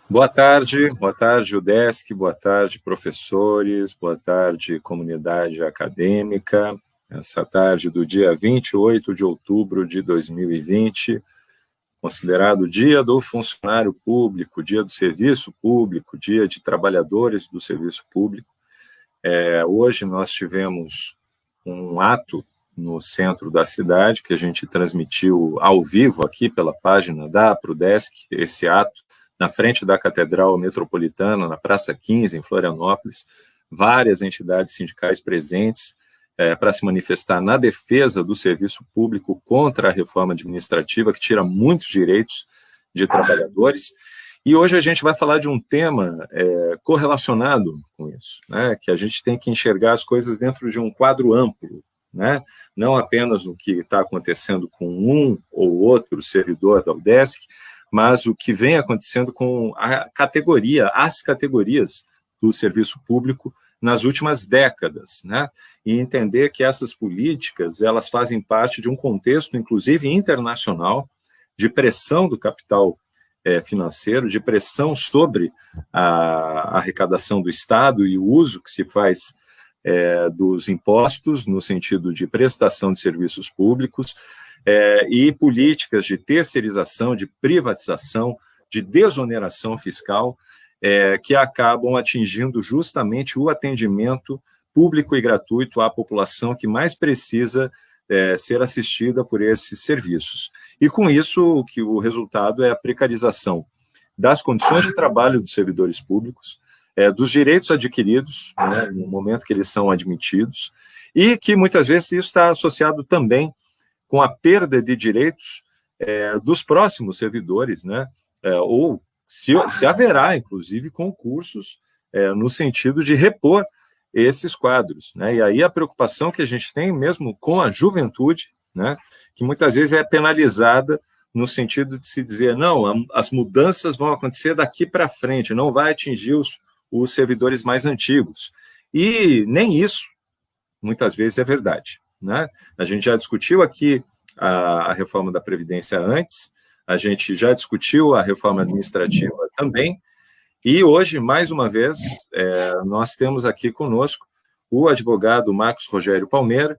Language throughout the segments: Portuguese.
Boa tarde, UDESC, boa tarde, professores, boa tarde, comunidade acadêmica. Essa tarde do dia 28 de outubro de 2020, considerado Dia do Funcionário Público, Dia do Serviço Público, Dia de Trabalhadores do Serviço Público. Hoje nós tivemos um ato no centro da cidade, que a gente transmitiu ao vivo aqui pela página da Prudesc, esse ato, na frente da Catedral Metropolitana, na Praça 15, em Florianópolis, várias entidades sindicais presentes para se manifestar na defesa do serviço público contra a reforma administrativa, que tira muitos direitos de trabalhadores. E hoje a gente vai falar de um tema correlacionado com isso, né? Que a gente tem que enxergar as coisas dentro de um quadro amplo, né? Não apenas no que está acontecendo com um ou outro servidor da UDESC, mas o que vem acontecendo com as categorias do serviço público nas últimas décadas, né? E entender que essas políticas, elas fazem parte de um contexto, inclusive internacional, de pressão do capital financeiro, de pressão sobre a arrecadação do Estado e o uso que se faz dos impostos, no sentido de prestação de serviços públicos, e políticas de terceirização, de privatização, de desoneração fiscal, que acabam atingindo justamente o atendimento público e gratuito à população que mais precisa ser assistida por esses serviços. E com isso, o resultado é a precarização das condições de trabalho dos servidores públicos, dos direitos adquiridos, né, no momento que eles são admitidos, e que muitas vezes isso está associado também com a perda de direitos dos próximos servidores, né? Ou se haverá, inclusive, concursos no sentido de repor esses quadros, né? E aí a preocupação que a gente tem mesmo com a juventude, né? Que muitas vezes é penalizada no sentido de se dizer, não, as mudanças vão acontecer daqui para frente, não vai atingir os servidores mais antigos. E nem isso, muitas vezes, é verdade, né? A gente já discutiu aqui a reforma da Previdência antes, a gente já discutiu a reforma administrativa também, e hoje, mais uma vez, nós temos aqui conosco o advogado Marcos Rogério Palmeira,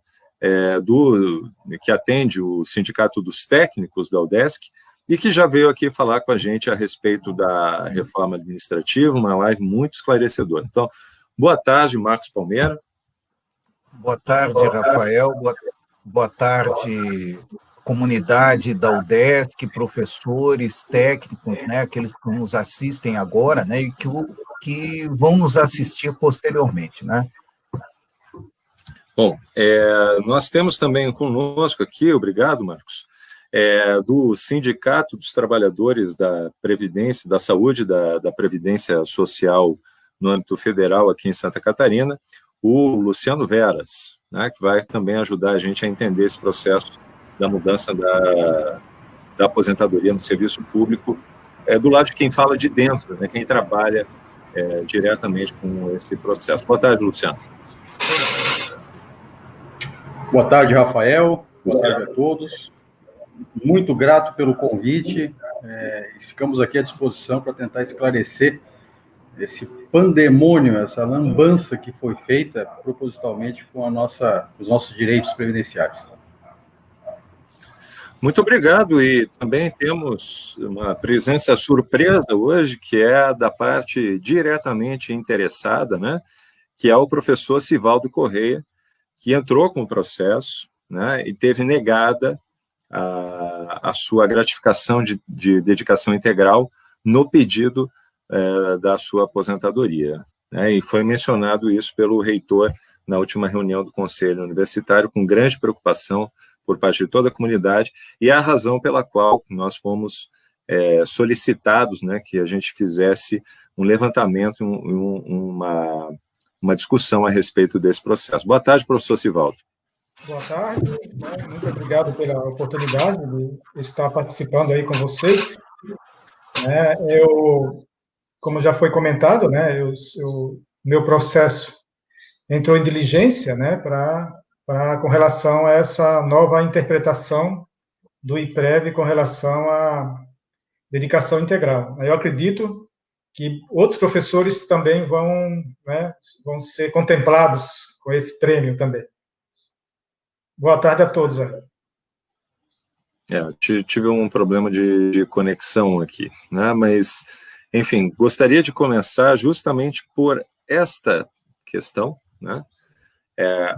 que atende o Sindicato dos Técnicos da UDESC, e que já veio aqui falar com a gente a respeito da reforma administrativa, uma live muito esclarecedora. Então, boa tarde, Marcos Palmeira. Boa tarde, Rafael. Boa tarde, comunidade da UDESC, professores, técnicos, né, aqueles que nos assistem agora, né, e que vão nos assistir posteriormente, né? Bom, nós temos também conosco aqui, obrigado, Marcos, do Sindicato dos Trabalhadores da Previdência, da Saúde, da Previdência Social no âmbito federal aqui em Santa Catarina, o Luciano Veras, né, que vai também ajudar a gente a entender esse processo da mudança da aposentadoria no serviço público, do lado de quem fala de dentro, né, quem trabalha diretamente com esse processo. Boa tarde, Luciano. Boa tarde, Rafael. Boa tarde a todos. Muito grato pelo convite. Ficamos aqui à disposição para tentar esclarecer esse pandemônio, essa lambança que foi feita propositalmente com os nossos direitos previdenciários. Muito obrigado, e também temos uma presença surpresa hoje, que é da parte diretamente interessada, né, que é o professor Sivaldo Correia, que entrou com o processo, né, e teve negada a sua gratificação de dedicação integral no pedido da sua aposentadoria, né, e foi mencionado isso pelo reitor na última reunião do Conselho Universitário, com grande preocupação por parte de toda a comunidade, e é a razão pela qual nós fomos solicitados, né, que a gente fizesse um levantamento, uma discussão a respeito desse processo. Boa tarde, professor Sivaldo. Boa tarde, muito obrigado pela oportunidade de estar participando aí com vocês. Como já foi comentado, né, meu processo entrou em diligência, né, com relação a essa nova interpretação do IPREV com relação à dedicação integral. Eu acredito que outros professores também vão, né, vão ser contemplados com esse prêmio também. Boa tarde a todos. Tive um problema de conexão aqui, né? Mas, enfim, gostaria de começar justamente por esta questão, né?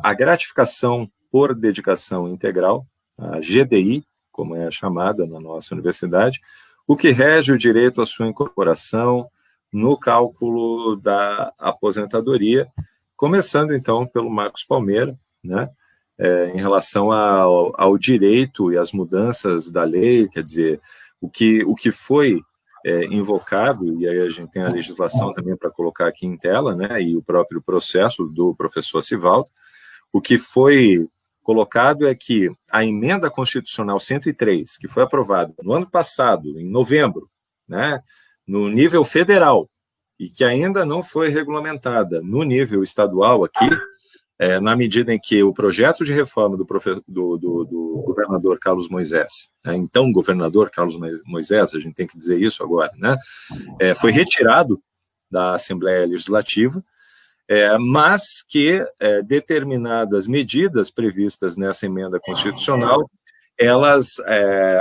A gratificação por dedicação integral, a GDI, como é chamada na nossa universidade, o que rege o direito à sua incorporação no cálculo da aposentadoria, começando, então, pelo Marcos Palmeira, né? Em relação ao direito e às mudanças da lei, quer dizer, o que foi invocado, e aí a gente tem a legislação também para colocar aqui em tela, né, e o próprio processo do professor Sivaldo, o que foi colocado é que a emenda constitucional 103, que foi aprovada no ano passado, em novembro, né, no nível federal, e que ainda não foi regulamentada no nível estadual aqui, na medida em que o projeto de reforma do governador Carlos Moisés, né, então governador Carlos Moisés, a gente tem que dizer isso agora, né, foi retirado da Assembleia Legislativa, mas que determinadas medidas previstas nessa emenda constitucional, elas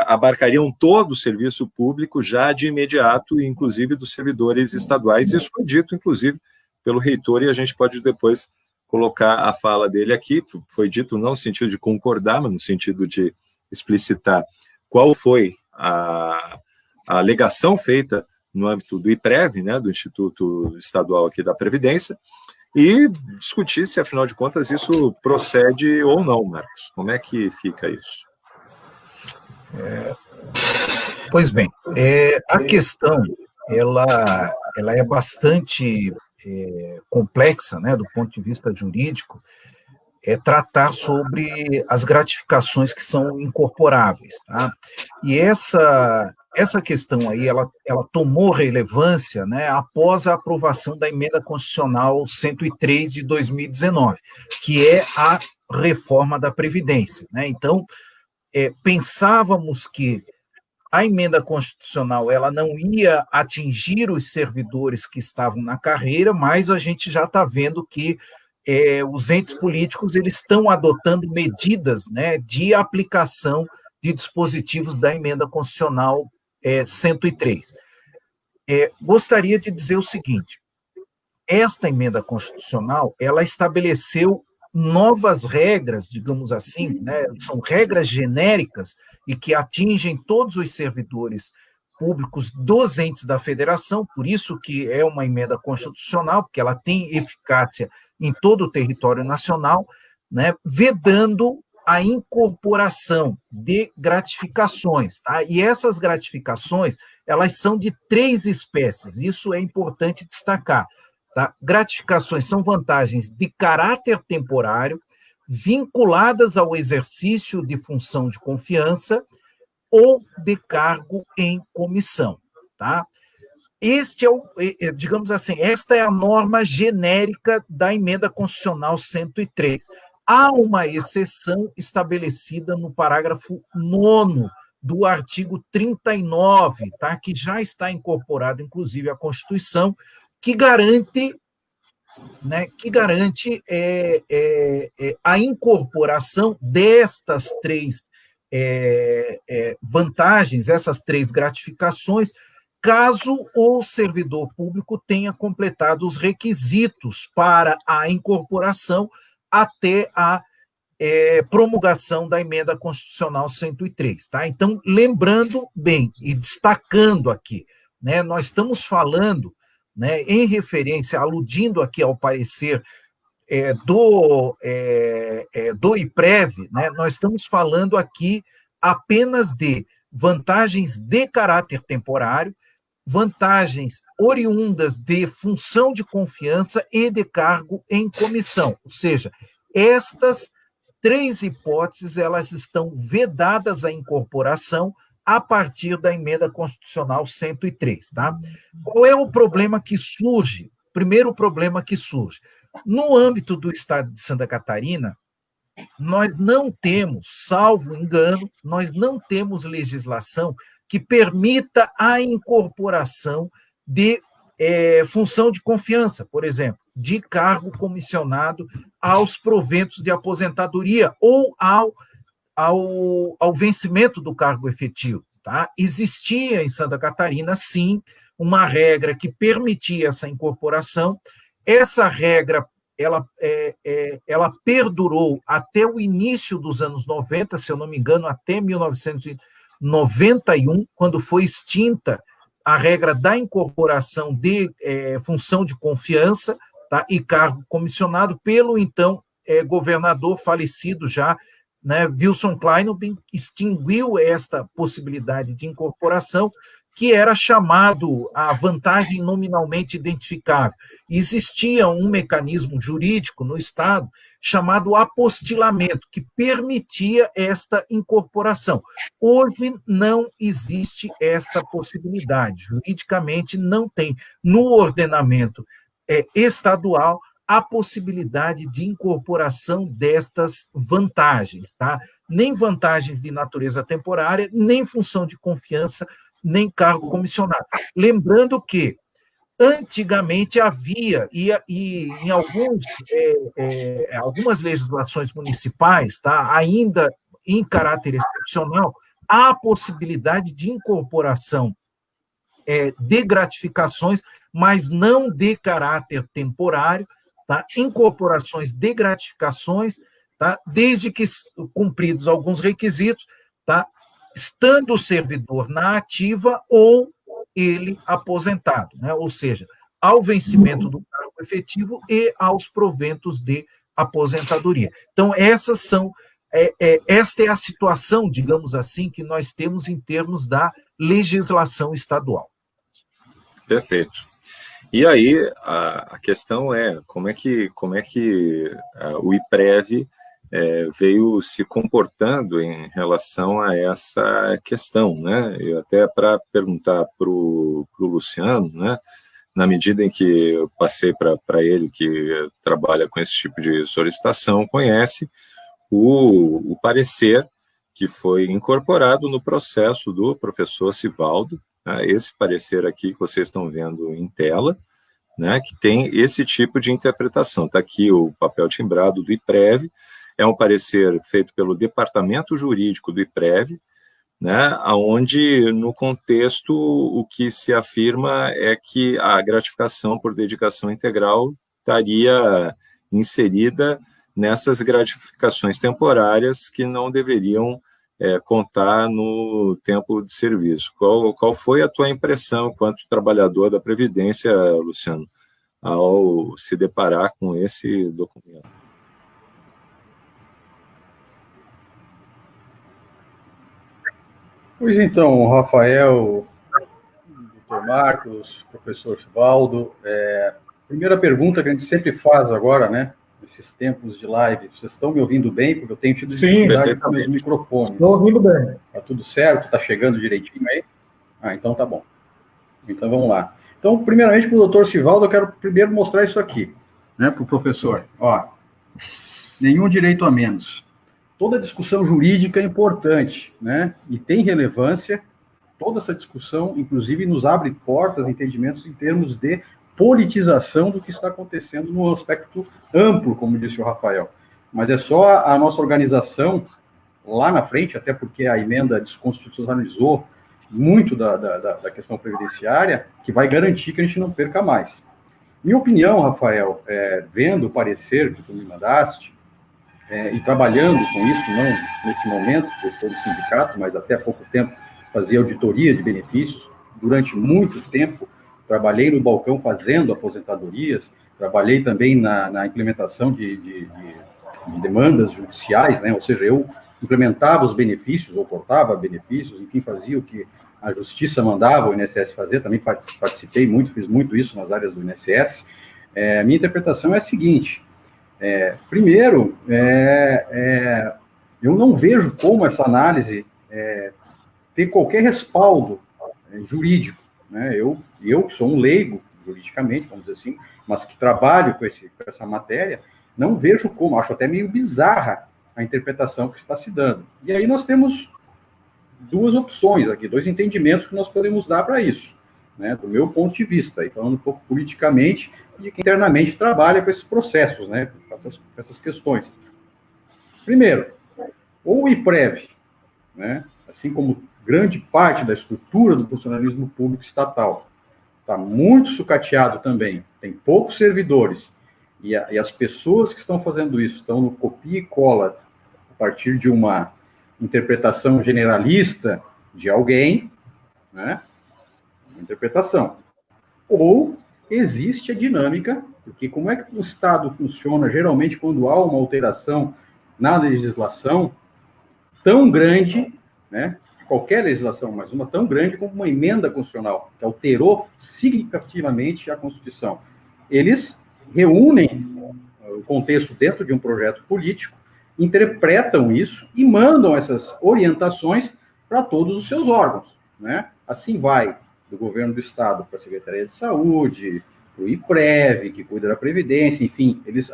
abarcariam todo o serviço público já de imediato, inclusive dos servidores estaduais. Isso foi dito, inclusive, pelo reitor, e a gente pode depois colocar a fala dele aqui. Foi dito não no sentido de concordar, mas no sentido de explicitar qual foi a alegação feita no âmbito do IPREV, né, do Instituto Estadual aqui da Previdência, e discutir se, afinal de contas, isso procede ou não, Marcos. Como é que fica isso? Pois bem, a questão ela é bastante complexa, né, do ponto de vista jurídico, tratar sobre as gratificações que são incorporáveis, tá? E essa questão aí, ela tomou relevância, né, após a aprovação da emenda constitucional 103 de 2019, que é a reforma da Previdência, né? Então, pensávamos que a emenda constitucional ela não ia atingir os servidores que estavam na carreira, mas a gente já está vendo que os entes políticos eles estão adotando medidas, né, de aplicação de dispositivos da emenda constitucional 103. Gostaria de dizer o seguinte: esta emenda constitucional ela estabeleceu novas regras, digamos assim, né, são regras genéricas e que atingem todos os servidores públicos dos entes da federação, por isso que é uma emenda constitucional, porque ela tem eficácia em todo o território nacional, né, vedando a incorporação de gratificações, tá? E essas gratificações, elas são de 3 espécies, isso é importante destacar. Tá? Gratificações são vantagens de caráter temporário, vinculadas ao exercício de função de confiança ou de cargo em comissão. Tá? Digamos assim, esta é a norma genérica da emenda constitucional 103. Há uma exceção estabelecida no parágrafo 9º do artigo 39, tá? Que já está incorporado, inclusive, à Constituição, que garante a incorporação destas 3 vantagens, essas 3 gratificações, caso o servidor público tenha completado os requisitos para a incorporação até a promulgação da emenda constitucional 103. Tá? Então, lembrando bem e destacando aqui, né, nós estamos falando, né, em referência, aludindo aqui ao parecer do IPREV, né, nós estamos falando aqui apenas de vantagens de caráter temporário, vantagens oriundas de função de confiança e de cargo em comissão. Ou seja, estas 3 hipóteses elas estão vedadas à incorporação a partir da emenda constitucional 103, tá? Qual é o problema que surge? Primeiro problema que surge. No âmbito do estado de Santa Catarina, nós não temos, salvo engano, nós não temos legislação que permita a incorporação de função de confiança, por exemplo, de cargo comissionado aos proventos de aposentadoria ou ao vencimento do cargo efetivo. Tá? Existia em Santa Catarina, sim, uma regra que permitia essa incorporação. Essa regra ela perdurou até o início dos anos 90, se eu não me engano, até 1991, quando foi extinta a regra da incorporação de função de confiança, tá, e cargo comissionado pelo, então, governador falecido já, né, Wilson Kleinobin, extinguiu esta possibilidade de incorporação, que era chamado a vantagem nominalmente identificável. Existia um mecanismo jurídico no Estado chamado apostilamento, que permitia esta incorporação. Hoje não existe esta possibilidade, juridicamente não tem. No ordenamento estadual, a possibilidade de incorporação destas vantagens, tá? Nem vantagens de natureza temporária, nem função de confiança, nem cargo comissionado. Lembrando que, antigamente, havia, e em algumas legislações municipais, tá, ainda em caráter excepcional, há a possibilidade de incorporação de gratificações, mas não de caráter temporário, tá? Incorporações de gratificações, tá? Desde que cumpridos alguns requisitos, tá? Estando o servidor na ativa ou ele aposentado, né? Ou seja, ao vencimento do cargo efetivo e aos proventos de aposentadoria. Então, esta é a situação, digamos assim, que nós temos em termos da legislação estadual. Perfeito. E aí, a questão é como é que o IPREV veio se comportando em relação a essa questão, né? E até para perguntar para o Luciano, né? Na medida em que eu passei para ele, que trabalha com esse tipo de solicitação, conhece o parecer que foi incorporado no processo do professor Sivaldo, né? Esse parecer aqui que vocês estão vendo em tela, né? Que tem esse tipo de interpretação. Está aqui o papel timbrado do IPREV, é um parecer feito pelo Departamento Jurídico do IPREV, né, onde, no contexto, o que se afirma é que a gratificação por dedicação integral estaria inserida nessas gratificações temporárias que não deveriam contar no tempo de serviço. Qual foi a tua impressão, enquanto trabalhador da Previdência, Luciano, ao se deparar com esse documento? Pois então, Rafael, doutor Marcos, professor Sivaldo, primeira pergunta que a gente sempre faz agora, né, nesses tempos de live, vocês estão me ouvindo bem? Porque eu tenho tido dificuldade com meus microfones. Estou ouvindo bem. Está tudo certo? Está chegando direitinho aí? Então tá bom. Então vamos lá. Então, primeiramente, para o doutor Sivaldo, eu quero primeiro mostrar isso aqui, né, para o professor. Ó, nenhum direito a menos. Toda discussão jurídica é importante, né? E tem relevância. Toda essa discussão, inclusive, nos abre portas, entendimentos em termos de politização do que está acontecendo no aspecto amplo, como disse o Rafael. Mas é só a nossa organização lá na frente, até porque a emenda desconstitucionalizou muito da questão previdenciária, que vai garantir que a gente não perca mais. Minha opinião, Rafael, vendo o parecer que tu me mandaste, e trabalhando com isso, não nesse momento, eu estou no sindicato, mas até há pouco tempo fazia auditoria de benefícios. Durante muito tempo, trabalhei no balcão fazendo aposentadorias, trabalhei também na implementação de demandas judiciais, né? Ou seja, eu implementava os benefícios, ou cortava benefícios, enfim, fazia o que a justiça mandava o INSS fazer, também participei muito, fiz muito isso nas áreas do INSS. Minha interpretação é a seguinte: primeiro, eu não vejo como essa análise ter qualquer respaldo jurídico, né? Eu que sou um leigo, juridicamente, vamos dizer assim, mas que trabalho com essa matéria, não vejo como, acho até meio bizarra a interpretação que está se dando. E aí nós temos duas opções aqui, dois entendimentos que nós podemos dar para isso. né, do meu ponto de vista, e falando um pouco politicamente, de que internamente trabalha com esses processos, né, com essas questões. Primeiro, o IPREV, né, assim como grande parte da estrutura do funcionalismo público estatal, está muito sucateado também, tem poucos servidores, e as pessoas que estão fazendo isso estão no copia e cola a partir de uma interpretação generalista de alguém, né, uma interpretação. Ou existe a dinâmica, porque como é que o Estado funciona, geralmente, quando há uma alteração na legislação tão grande, né, qualquer legislação, mas uma tão grande como uma emenda constitucional, que alterou significativamente a Constituição. Eles reúnem o contexto dentro de um projeto político, interpretam isso e mandam essas orientações para todos os seus órgãos, né? Assim vai do governo do Estado para a Secretaria de Saúde, para o IPREV, que cuida da Previdência, enfim, eles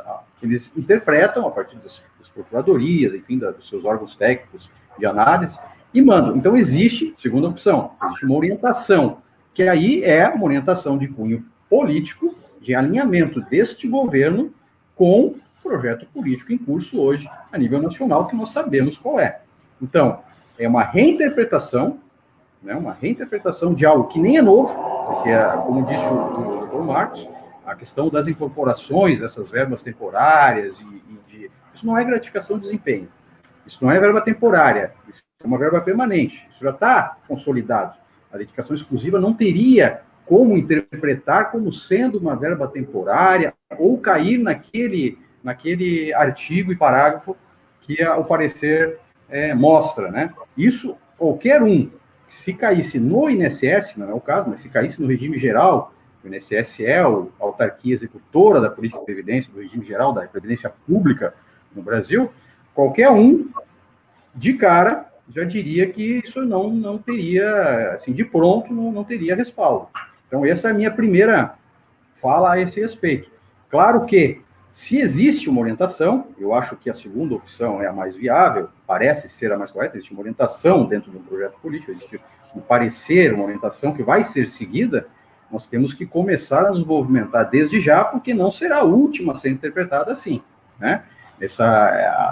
interpretam a partir das procuradorias, enfim, dos seus órgãos técnicos de análise, e mandam. Então, existe, segunda opção, existe uma orientação, que aí é uma orientação de cunho político, de alinhamento deste governo com o projeto político em curso hoje, a nível nacional, que nós sabemos qual é. Então, é uma reinterpretação, né, uma reinterpretação de algo que nem é novo, porque, como disse o Dr. Marcos, a questão das incorporações dessas verbas temporárias, isso não é gratificação de desempenho, isso não é verba temporária, isso é uma verba permanente, isso já está consolidado. A dedicação exclusiva não teria como interpretar como sendo uma verba temporária ou cair naquele artigo e parágrafo que o parecer mostra, né? Isso, qualquer um, se caísse no INSS, não é o caso, mas se caísse no regime geral, o INSS é a autarquia executora da política de previdência, do regime geral da previdência pública no Brasil, qualquer um, de cara, já diria que isso não teria, assim, de pronto, não teria respaldo. Então, essa é a minha primeira fala a esse respeito. Claro que, se existe uma orientação, eu acho que a segunda opção é a mais viável, parece ser a mais correta, existe uma orientação dentro de um projeto político, existe um parecer, uma orientação que vai ser seguida, nós temos que começar a nos movimentar desde já, porque não será a última a ser interpretada assim, né?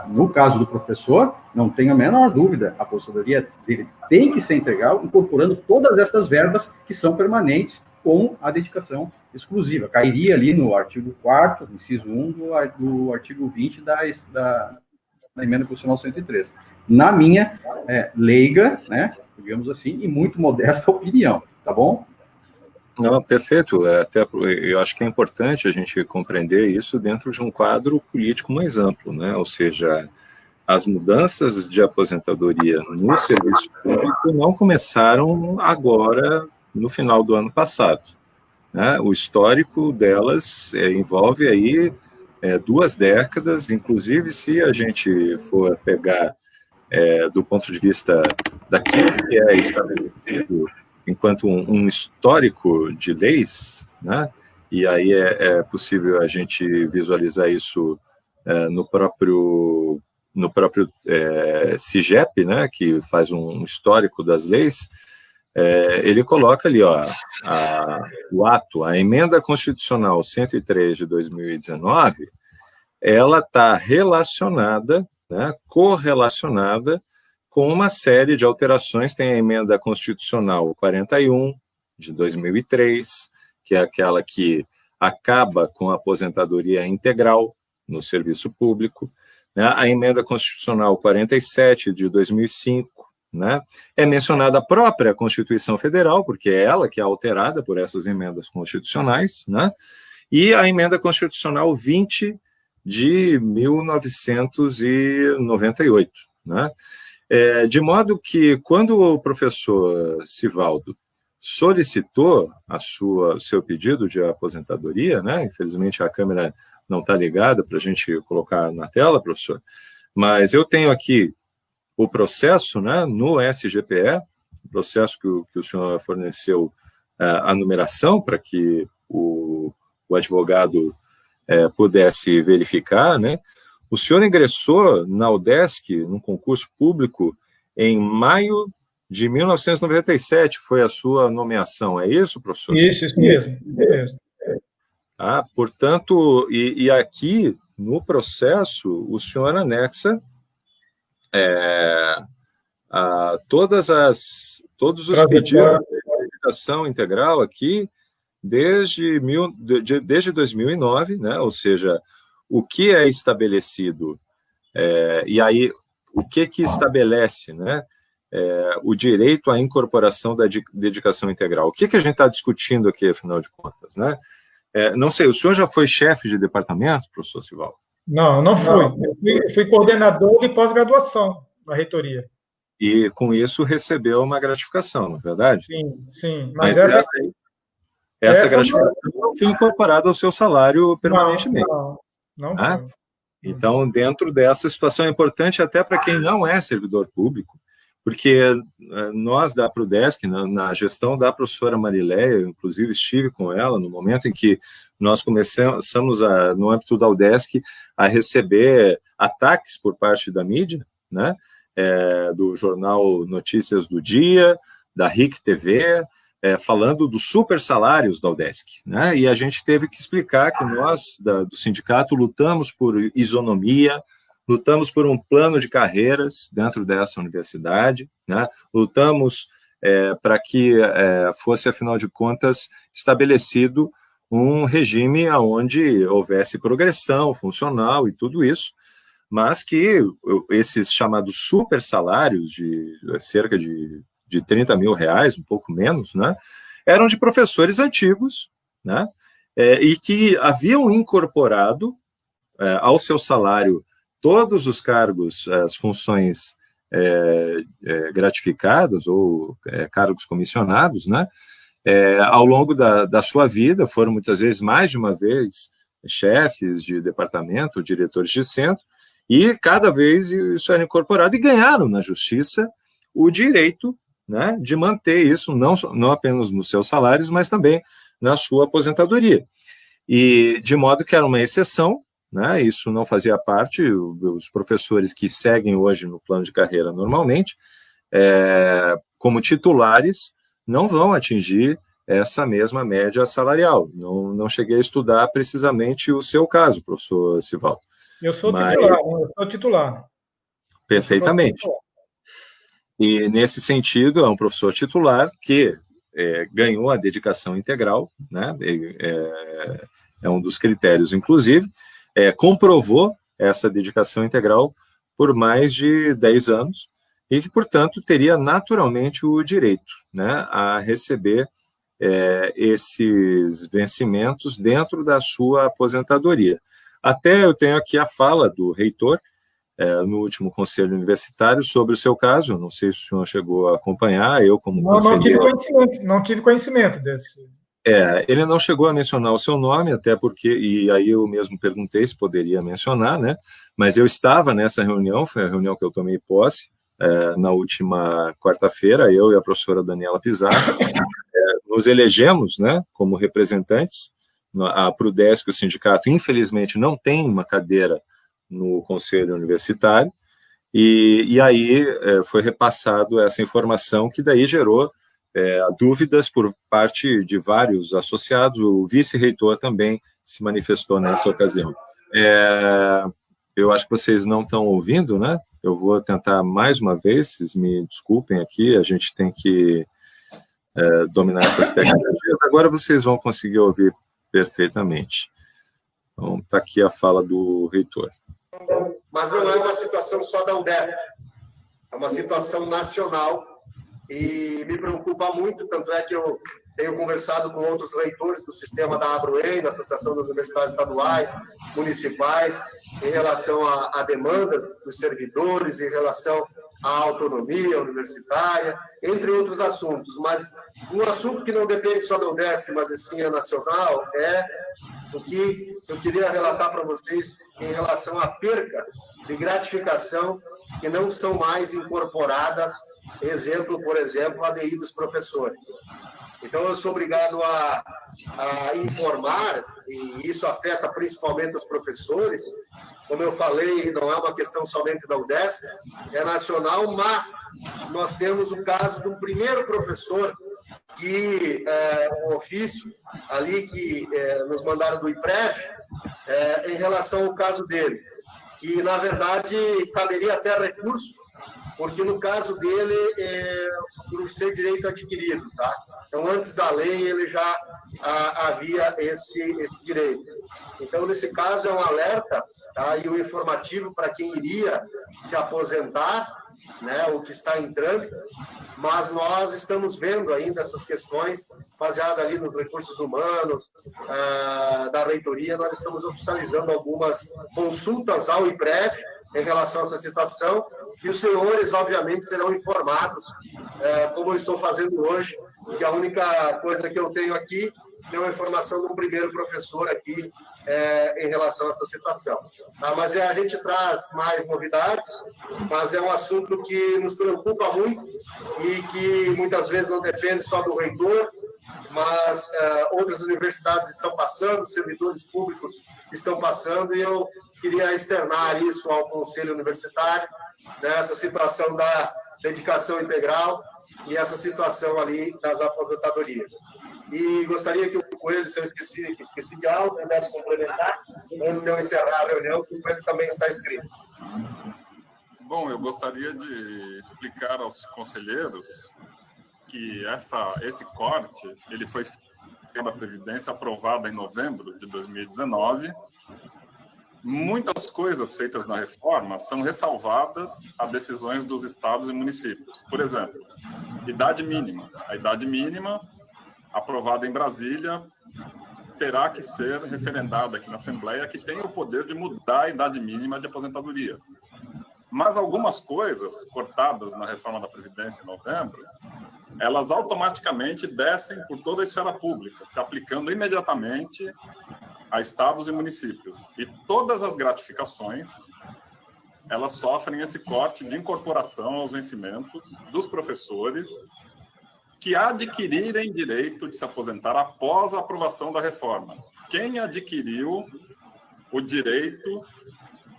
No caso do professor, não tenho a menor dúvida, a aposentadoria dele tem que ser integral, incorporando todas essas verbas que são permanentes com a dedicação exclusiva. Cairia ali no artigo 4º, inciso 1 do artigo 20 da Emenda Constitucional 103. Na minha leiga, né, digamos assim, e muito modesta opinião, tá bom? Não, perfeito. Até eu acho que é importante a gente compreender isso dentro de um quadro político mais amplo, né? Ou seja, as mudanças de aposentadoria no serviço público não começaram agora, no final do ano passado, né? O histórico delas envolve aí 2 décadas, inclusive se a gente for pegar do ponto de vista daquilo que é estabelecido enquanto um histórico de leis, né? E aí é possível a gente visualizar isso no próprio CIGEP, né? Que faz um histórico das leis. Ele coloca ali, ó, a Emenda Constitucional 103 de 2019, ela está relacionada, né, correlacionada com uma série de alterações. Tem a Emenda Constitucional 41 de 2003, que é aquela que acaba com a aposentadoria integral no serviço público, né? A Emenda Constitucional 47 de 2005, né? É mencionada a própria Constituição Federal, porque é ela que é alterada por essas emendas constitucionais, né? E a Emenda Constitucional 20 de 1998, né? De modo que, quando o professor Sivaldo solicitou o seu pedido de aposentadoria, né? Infelizmente a câmera não está ligada para a gente colocar na tela, professor, mas eu tenho aqui o processo, né, no SGPE, o processo que o senhor forneceu a numeração para que o advogado pudesse verificar, né? O senhor ingressou na UDESC, num concurso público, em maio de 1997 foi a sua nomeação, é isso, professor? Isso mesmo. Portanto, e aqui, no processo, o senhor anexa todos os pedidos de dedicação integral aqui, desde 2009, né? Ou seja, o que é estabelecido, e aí o que estabelece, né? O direito à incorporação da dedicação integral. O que a gente está discutindo aqui, afinal de contas, né? Não sei, o senhor já foi chefe de departamento, professor Sivaldo? Não fui. Eu fui coordenador de pós-graduação na reitoria. E, com isso, recebeu uma gratificação, não é verdade? Sim. Mas essa gratificação não foi incorporada ao seu salário permanentemente. Não foi. Então, dentro dessa situação, é importante até para quem não é servidor público, porque nós da Prudesc, na gestão da professora Marileia, eu, inclusive, estive com ela no momento em que nós começamos, no âmbito da UDESC, a receber ataques por parte da mídia, né, do jornal Notícias do Dia, da RIC TV, falando dos super salários da UDESC, né, e a gente teve que explicar que nós, do sindicato, lutamos por isonomia, lutamos por um plano de carreiras dentro dessa universidade, né? Lutamos para que fosse, afinal de contas, estabelecido um regime onde houvesse progressão funcional e tudo isso, mas que esses chamados super salários de cerca de 30 mil reais, um pouco menos, né? Eram de professores antigos, né? E que haviam incorporado ao seu salário todos os cargos, as funções gratificadas ou cargos comissionados, né, ao longo da sua vida, foram muitas vezes, mais de uma vez, chefes de departamento, diretores de centro, e cada vez isso era incorporado, e ganharam na justiça o direito, né, de manter isso, não apenas nos seus salários, mas também na sua aposentadoria. E de modo que era uma exceção, né, isso não fazia parte, os professores que seguem hoje no plano de carreira normalmente, como titulares, não vão atingir essa mesma média salarial. Não cheguei a estudar precisamente o seu caso, professor Sivaldo. Eu sou titular. Perfeitamente. E, nesse sentido, é um professor titular que ganhou a dedicação integral, né, é um dos critérios, inclusive, comprovou essa dedicação integral por mais de 10 anos e que, portanto, teria naturalmente o direito, né, a receber esses vencimentos dentro da sua aposentadoria. Até eu tenho aqui a fala do reitor no último conselho universitário sobre o seu caso, não sei se o senhor chegou a acompanhar, eu como conselheiro... Não tive conhecimento desse... ele não chegou a mencionar o seu nome, até porque, e aí eu mesmo perguntei se poderia mencionar, né, mas eu estava nessa reunião, foi a reunião que eu tomei posse, na última quarta-feira, eu e a professora Daniela Pizarro, nos elegemos, né, como representantes, a Prudesc, o sindicato, infelizmente, não tem uma cadeira no conselho universitário, e aí foi repassado essa informação, que daí gerou dúvidas por parte de vários associados. O vice-reitor também se manifestou nessa ocasião. Eu acho que vocês não estão ouvindo, né? Eu vou tentar mais uma vez, vocês me desculpem aqui, a gente tem que dominar essas tecnologias. Agora vocês vão conseguir ouvir perfeitamente. Então, está aqui a fala do reitor. Mas não é uma situação só da UDESC, é uma situação nacional, e me preocupa muito, tanto é que eu tenho conversado com outros reitores do sistema da ABRUEM, da Associação das Universidades Estaduais, Municipais, em relação a demandas dos servidores, em relação à autonomia universitária, entre outros assuntos. Mas um assunto que não depende só da UDESC, mas sim é nacional, é o que eu queria relatar para vocês em relação à perca de gratificação que não são mais incorporadas, por exemplo, a ADI dos professores. Então, eu sou obrigado a informar, e isso afeta principalmente os professores, como eu falei, não é uma questão somente da UDESC, é nacional, mas nós temos o caso de um primeiro professor que, um ofício ali que nos mandaram do IPREF, em relação ao caso dele, que, na verdade, caberia até recurso, porque no caso dele, por ser direito adquirido, tá? Então, antes da lei, ele já havia esse direito. Então, nesse caso, é um alerta, tá? E um informativo para quem iria se aposentar, né, o que está em trâmite, mas nós estamos vendo ainda essas questões, baseadas ali nos recursos humanos, da reitoria, nós estamos oficializando algumas consultas ao IPREF em relação a essa situação, e os senhores, obviamente, serão informados, como eu estou fazendo hoje, que a única coisa que eu tenho aqui é uma informação do primeiro professor aqui em relação a essa situação. Tá? Mas a gente traz mais novidades, mas é um assunto que nos preocupa muito e que muitas vezes não depende só do reitor, mas outras universidades estão passando, servidores públicos estão passando, e eu queria externar isso ao Conselho Universitário, né, essa situação da dedicação integral e essa situação ali das aposentadorias. E gostaria que o Coelho, se eu esqueci de algo, pudesse complementar, antes de eu encerrar a reunião, que o Coelho também está inscrito. Bom, eu gostaria de explicar aos conselheiros que esse corte ele foi feito da Previdência, aprovada em novembro de 2019. Muitas coisas feitas na reforma são ressalvadas a decisões dos estados e municípios. Por exemplo, idade mínima. A idade mínima aprovada em Brasília terá que ser referendada aqui na Assembleia, que tem o poder de mudar a idade mínima de aposentadoria. Mas algumas coisas cortadas na reforma da Previdência em novembro, elas automaticamente descem por toda a esfera pública, se aplicando imediatamente a estados e municípios. E todas as gratificações, elas sofrem esse corte de incorporação aos vencimentos dos professores que adquirirem direito de se aposentar após a aprovação da reforma. Quem adquiriu o direito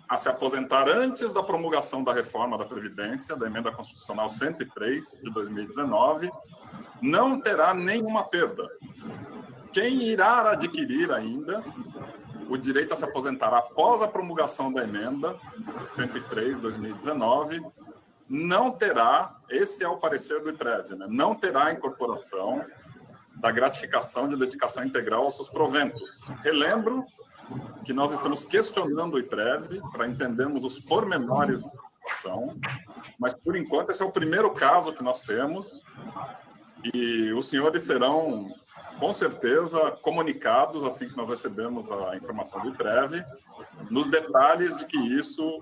a se aposentar antes da promulgação da reforma da Previdência, da Emenda Constitucional 103 de 2019, não terá nenhuma perda. Quem irá adquirir ainda o direito a se aposentar após a promulgação da Emenda 103 de 2019, não terá, esse é o parecer do IPREV, né? Não terá a incorporação da gratificação de dedicação integral aos seus proventos. Relembro que nós estamos questionando o IPREV para entendermos os pormenores da situação, mas, por enquanto, esse é o primeiro caso que nós temos, e os senhores serão, com certeza, comunicados, assim que nós recebemos a informação do IPREV, nos detalhes de que isso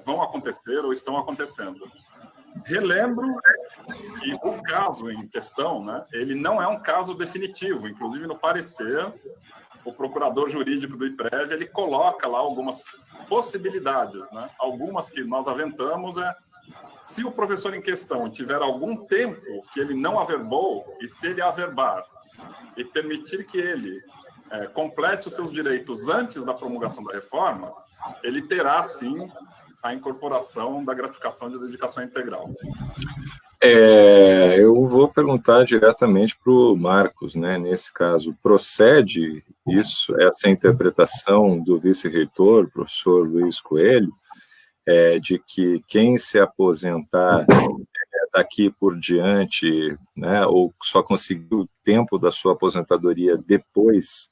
vão acontecer ou estão acontecendo. Relembro que o caso em questão, né, ele não é um caso definitivo. Inclusive, no parecer, o procurador jurídico do IPREV, ele coloca lá algumas possibilidades, né? Algumas que nós aventamos se o professor em questão tiver algum tempo que ele não averbou, e se ele averbar e permitir que ele complete os seus direitos antes da promulgação da reforma, ele terá, sim, a incorporação da gratificação de dedicação integral. Eu vou perguntar diretamente para o Marcos, né? Nesse caso, procede essa interpretação do vice-reitor, professor Luiz Coelho, de que quem se aposentar daqui por diante, né, ou só conseguiu o tempo da sua aposentadoria depois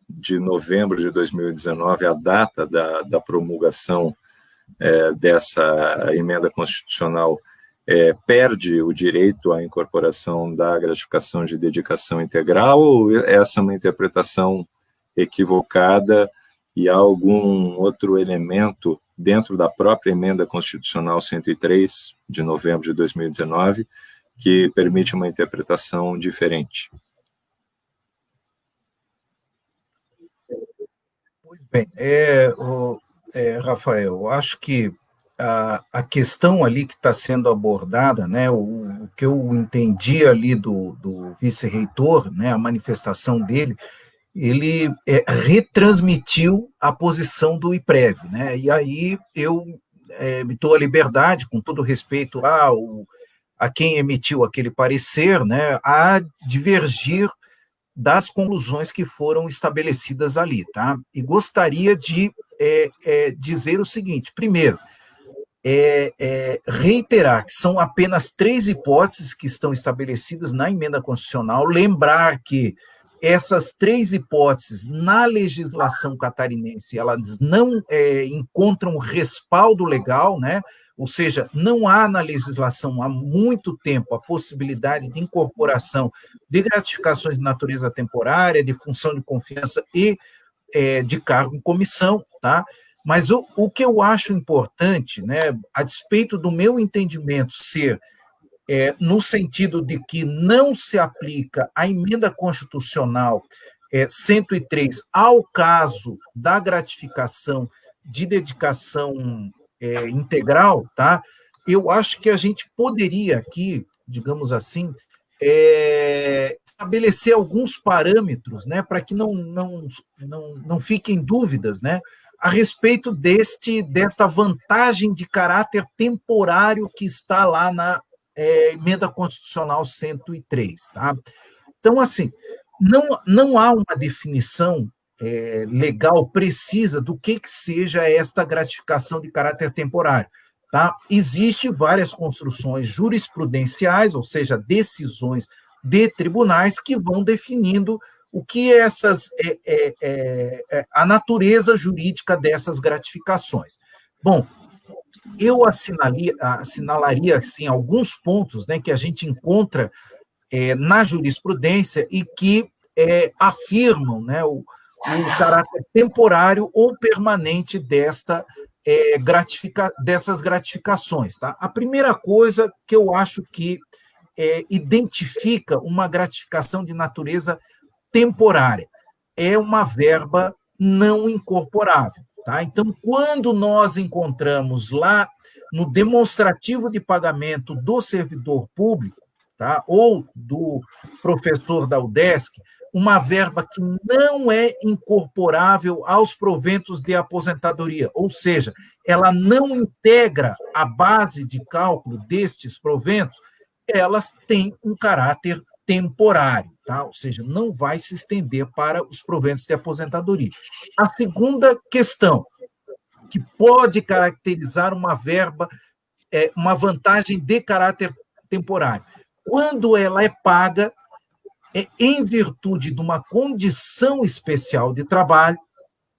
de novembro de 2019, a data da promulgação dessa emenda constitucional, perde o direito à incorporação da gratificação de dedicação integral, ou essa é uma interpretação equivocada e há algum outro elemento dentro da própria emenda constitucional 103 de novembro de 2019 que permite uma interpretação diferente? Pois bem, Rafael, eu acho que a questão ali que está sendo abordada, né, o que eu entendi ali do vice-reitor, né, a manifestação dele, ele retransmitiu a posição do IPREV, né? E aí eu me dou a liberdade, com todo respeito a quem emitiu aquele parecer, né, a divergir das conclusões que foram estabelecidas ali, tá? E gostaria de dizer o seguinte: primeiro, reiterar que são apenas 3 hipóteses que estão estabelecidas na emenda constitucional, lembrar que essas 3 hipóteses na legislação catarinense, elas não encontram respaldo legal, né? Ou seja, não há na legislação há muito tempo a possibilidade de incorporação de gratificações de natureza temporária, de função de confiança e de cargo em comissão, tá? Mas o que eu acho importante, né, a despeito do meu entendimento ser no sentido de que não se aplica a emenda constitucional 103 ao caso da gratificação de dedicação integral, tá? Eu acho que a gente poderia aqui, digamos assim, estabelecer alguns parâmetros, né, para que não fiquem dúvidas, né, a respeito desta vantagem de caráter temporário que está lá na emenda constitucional 103, tá? Então, assim, não há uma definição legal precisa do que seja esta gratificação de caráter temporário, tá? Existem várias construções jurisprudenciais, ou seja, decisões de tribunais que vão definindo o que a natureza jurídica dessas gratificações. Bom, eu assinalaria assim, alguns pontos, né, que a gente encontra na jurisprudência e que afirmam, né, o caráter temporário ou permanente dessas gratificações. Tá? A primeira coisa que eu acho que identifica uma gratificação de natureza temporária é uma verba não incorporável. Tá? Então, quando nós encontramos lá no demonstrativo de pagamento do servidor público, tá? Ou do professor da UDESC, uma verba que não é incorporável aos proventos de aposentadoria, ou seja, ela não integra a base de cálculo destes proventos, elas têm um caráter temporário, tá? Ou seja, não vai se estender para os proventos de aposentadoria. A segunda questão, que pode caracterizar uma verba, uma vantagem de caráter temporário, quando ela é paga em virtude de uma condição especial de trabalho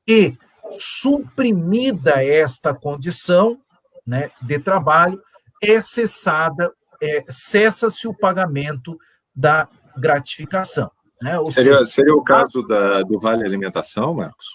e, suprimida esta condição, né, de trabalho, cessa-se o pagamento da gratificação. Né? Seria o caso do Vale Alimentação, Marcos?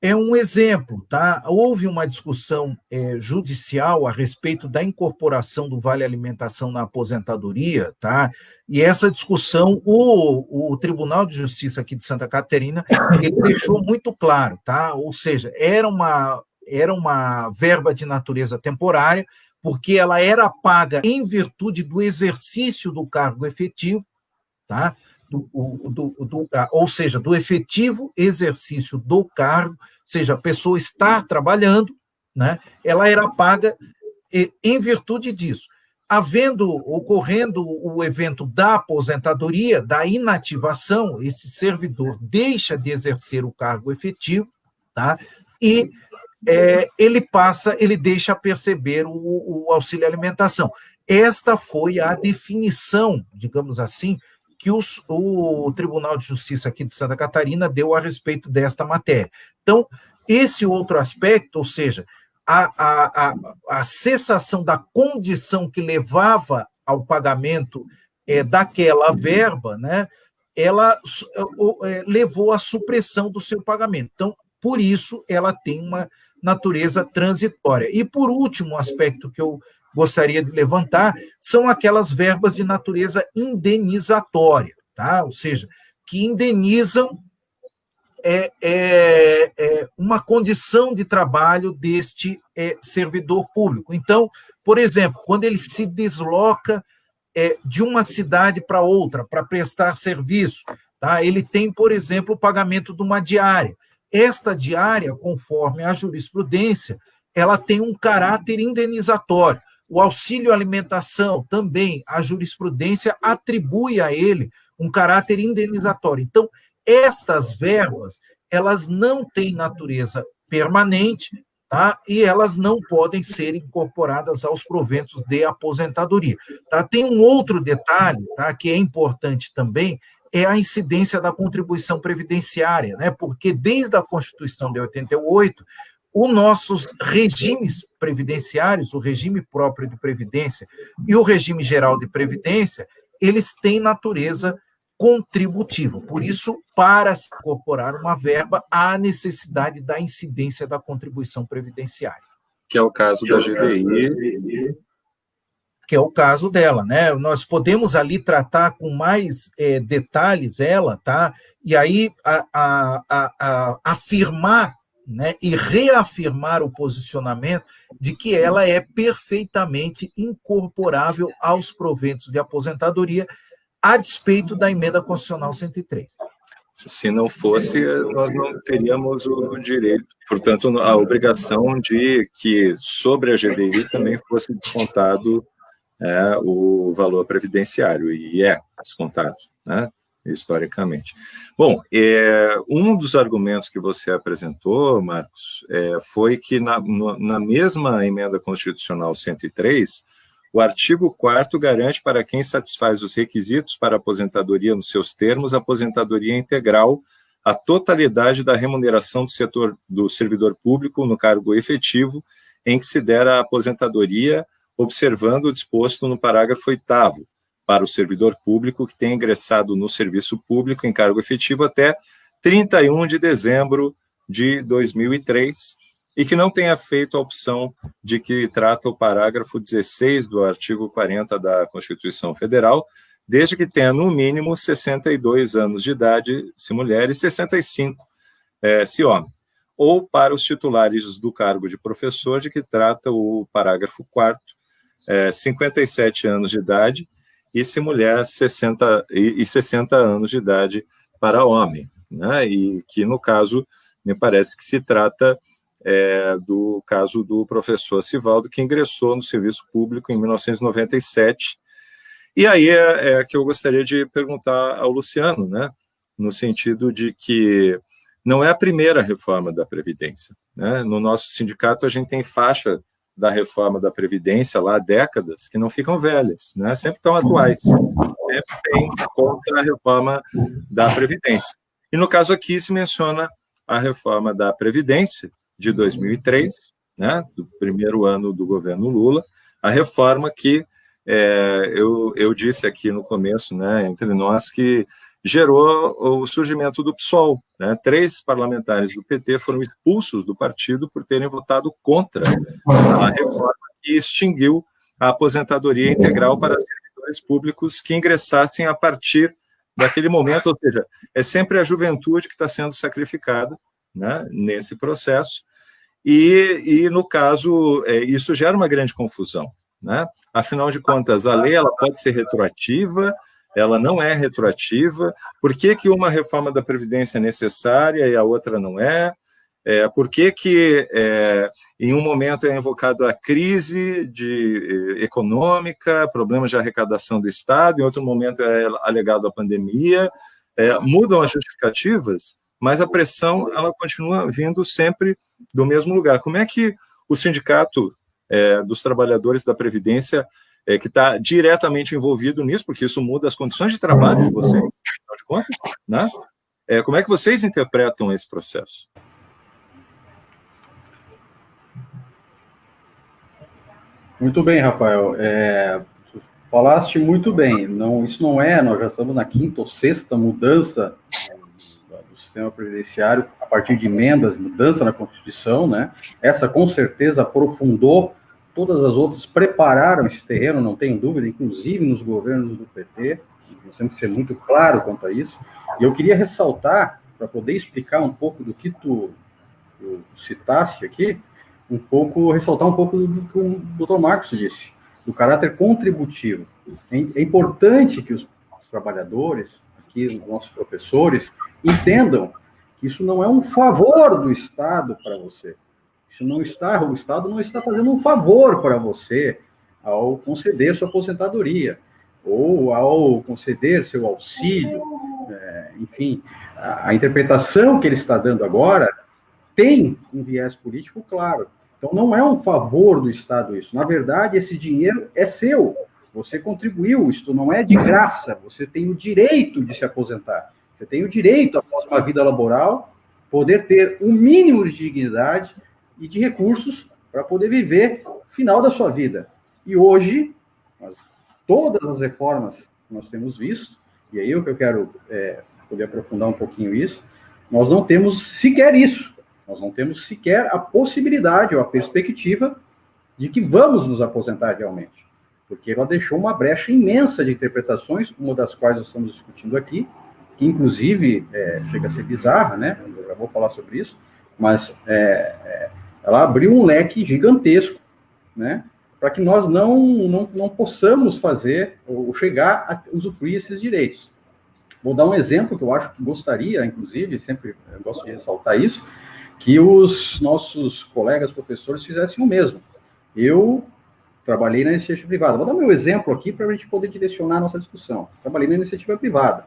É um exemplo, tá? Houve uma discussão judicial a respeito da incorporação do Vale Alimentação na aposentadoria, tá? E essa discussão, o Tribunal de Justiça aqui de Santa Catarina, ele deixou muito claro, tá? Ou seja, era uma verba de natureza temporária, porque ela era paga em virtude do exercício do cargo efetivo, tá? Ou seja, do efetivo exercício do cargo, ou seja, a pessoa está trabalhando, né? Ela era paga em virtude disso. Ocorrendo o evento da aposentadoria, da inativação, esse servidor deixa de exercer o cargo efetivo, tá? E ele deixa perceber o auxílio alimentação. Esta foi a definição, digamos assim, que o Tribunal de Justiça aqui de Santa Catarina deu a respeito desta matéria. Então, esse outro aspecto, ou seja, a cessação da condição que levava ao pagamento daquela verba, né, ela levou à supressão do seu pagamento. Então, por isso, ela tem uma natureza transitória. E, por último, um aspecto que eu gostaria de levantar são aquelas verbas de natureza indenizatória, tá? Ou seja, que indenizam uma condição de trabalho deste servidor público. Então, por exemplo, quando ele se desloca de uma cidade para outra para prestar serviço, tá? Ele tem, por exemplo, o pagamento de uma diária. Esta diária, conforme a jurisprudência, ela tem um caráter indenizatório. O auxílio alimentação também, a jurisprudência atribui a ele um caráter indenizatório. Então, estas verbas, elas não têm natureza permanente, tá? E elas não podem ser incorporadas aos proventos de aposentadoria. Tá? Tem um outro detalhe, tá, que é importante também, é a incidência da contribuição previdenciária, né? Porque desde a Constituição de 88, os nossos regimes previdenciários, o regime próprio de previdência e o regime geral de previdência, eles têm natureza contributiva. Por isso, para se incorporar uma verba, há necessidade da incidência da contribuição previdenciária. Que é o caso da GDI. Que é o caso dela, né? Nós podemos ali tratar com mais detalhes ela, tá? E aí afirmar, né, e reafirmar o posicionamento de que ela é perfeitamente incorporável aos proventos de aposentadoria, a despeito da emenda constitucional 103. Se não fosse, nós não teríamos o direito, portanto, a obrigação de que sobre a GDI também fosse descontado o valor previdenciário, e é descontado, né, historicamente. Bom, um dos argumentos que você apresentou, Marcos, foi que na mesma emenda constitucional 103, o artigo 4º garante para quem satisfaz os requisitos para aposentadoria nos seus termos, aposentadoria integral, a totalidade da remuneração do servidor público no cargo efetivo em que se der a aposentadoria, observando o disposto no parágrafo 8º, para o servidor público que tenha ingressado no serviço público em cargo efetivo até 31 de dezembro de 2003, e que não tenha feito a opção de que trata o parágrafo 16 do artigo 40 da Constituição Federal, desde que tenha, no mínimo, 62 anos de idade, se mulher, e 65, se homem. Ou para os titulares do cargo de professor, de que trata o parágrafo 4º, 57 anos de idade, e se mulher, 60 anos de idade para homem, né? E que, no caso, me parece que se trata do caso do professor Sivaldo, que ingressou no serviço público em 1997. E aí é que eu gostaria de perguntar ao Luciano, né? No sentido de que não é a primeira reforma da Previdência, né? No nosso sindicato, a gente tem faixa da reforma da Previdência lá há décadas, que não ficam velhas, né? Sempre estão atuais, sempre tem contra a reforma da Previdência. E no caso aqui se menciona a reforma da Previdência de 2003, né? Do primeiro ano do governo Lula, a reforma que eu disse aqui no começo, né, entre nós, que gerou o surgimento do PSOL, né? 3 parlamentares do PT foram expulsos do partido por terem votado contra a reforma que extinguiu a aposentadoria integral para servidores públicos que ingressassem a partir daquele momento, ou seja, é sempre a juventude que está sendo sacrificada, né, nesse processo, e no caso, isso gera uma grande confusão, né? Afinal de contas, a lei ela pode ser retroativa, ela não é retroativa. Por que uma reforma da Previdência é necessária e a outra não é? Por que em um momento é invocada a crise econômica, problemas de arrecadação do Estado, em outro momento é alegado a pandemia? Mudam as justificativas, mas a pressão ela continua vindo sempre do mesmo lugar. Como é que o sindicato dos trabalhadores da Previdência, que está diretamente envolvido nisso, porque isso muda as condições de trabalho de vocês, afinal de contas, né? Como é que vocês interpretam esse processo? Muito bem, Rafael. Falaste muito bem. Isso não nós já estamos na 5ª ou 6ª mudança do sistema previdenciário, a partir de emendas, mudança na Constituição, né? Essa, com certeza, aprofundou. Todas as outras prepararam esse terreno, não tenho dúvida, inclusive nos governos do PT, nós temos que ser muito claro quanto a isso. E eu queria ressaltar, para poder explicar um pouco do que tu citaste aqui, ressaltar um pouco do que o Dr. Marcos disse, do caráter contributivo. É importante que os trabalhadores, aqui, os nossos professores, entendam que isso não é um favor do Estado para você. Isso não está, o Estado não está fazendo um favor para você ao conceder sua aposentadoria, ou ao conceder seu auxílio, enfim, a interpretação que ele está dando agora tem um viés político claro. Então, não é um favor do Estado isso. Na verdade, esse dinheiro é seu. Você contribuiu, isto não é de graça. Você tem o direito de se aposentar. Você tem o direito, após uma vida laboral, poder ter um mínimo de dignidade e de recursos para poder viver o final da sua vida. E hoje, todas as reformas que nós temos visto, e aí eu quero poder aprofundar um pouquinho isso, nós não temos sequer isso. Nós não temos sequer a possibilidade ou a perspectiva de que vamos nos aposentar realmente. Porque ela deixou uma brecha imensa de interpretações, uma das quais nós estamos discutindo aqui, que inclusive chega a ser bizarra, né? Eu já vou falar sobre isso, mas ela abriu um leque gigantesco, né? Para que nós não possamos fazer ou chegar a usufruir esses direitos. Vou dar um exemplo que eu acho que gostaria, inclusive, sempre gosto de ressaltar isso, que os nossos colegas professores fizessem o mesmo. Eu trabalhei na iniciativa privada. Vou dar meu exemplo aqui para a gente poder direcionar a nossa discussão. Trabalhei na iniciativa privada.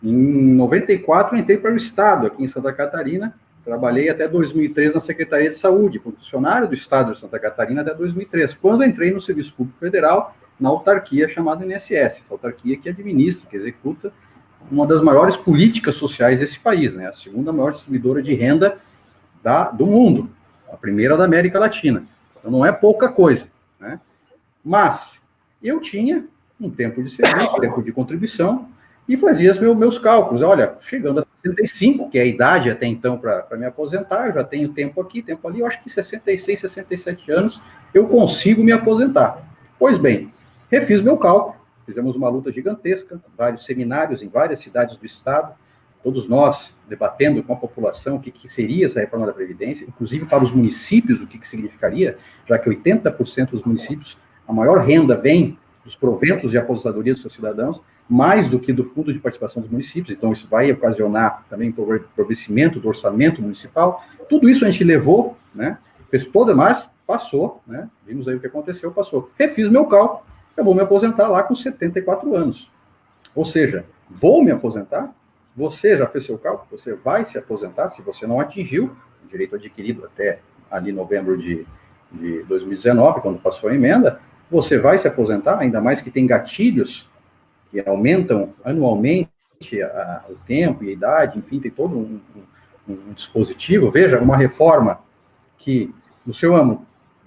Em 94, entrei para o Estado, aqui em Santa Catarina. Trabalhei até 2003 na Secretaria de Saúde, fui funcionário do Estado de Santa Catarina até 2003, quando entrei no Serviço Público Federal, na autarquia chamada INSS, essa autarquia que administra, que executa uma das maiores políticas sociais desse país, né? A segunda maior distribuidora de renda do mundo, a primeira da América Latina. Então, não é pouca coisa, né? Mas eu tinha um tempo de serviço, tempo de contribuição, e fazia os meus cálculos. Olha, chegando a 65, que é a idade até então para me aposentar, eu já tenho tempo aqui, tempo ali, eu acho que 66, 67 anos eu consigo me aposentar. Pois bem, refiz meu cálculo, fizemos uma luta gigantesca, vários seminários em várias cidades do Estado, todos nós debatendo com a população o que seria essa reforma da Previdência, inclusive para os municípios, o que significaria, já que 80% dos municípios, a maior renda vem dos proventos de aposentadoria dos seus cidadãos, mais do que do Fundo de Participação dos Municípios, então isso vai ocasionar também o empobrecimento do orçamento municipal. Tudo isso a gente levou, né, fez toda, mas passou, né, vimos aí o que aconteceu, passou. Refiz meu cálculo, eu vou me aposentar lá com 74 anos. Ou seja, vou me aposentar? Você já fez seu cálculo? Você vai se aposentar se você não atingiu o direito adquirido até ali novembro de 2019, quando passou a emenda, você vai se aposentar, ainda mais que tem gatilhos que aumentam anualmente o tempo e a idade, enfim, tem todo um dispositivo. Veja, uma reforma que, no seu âmbito,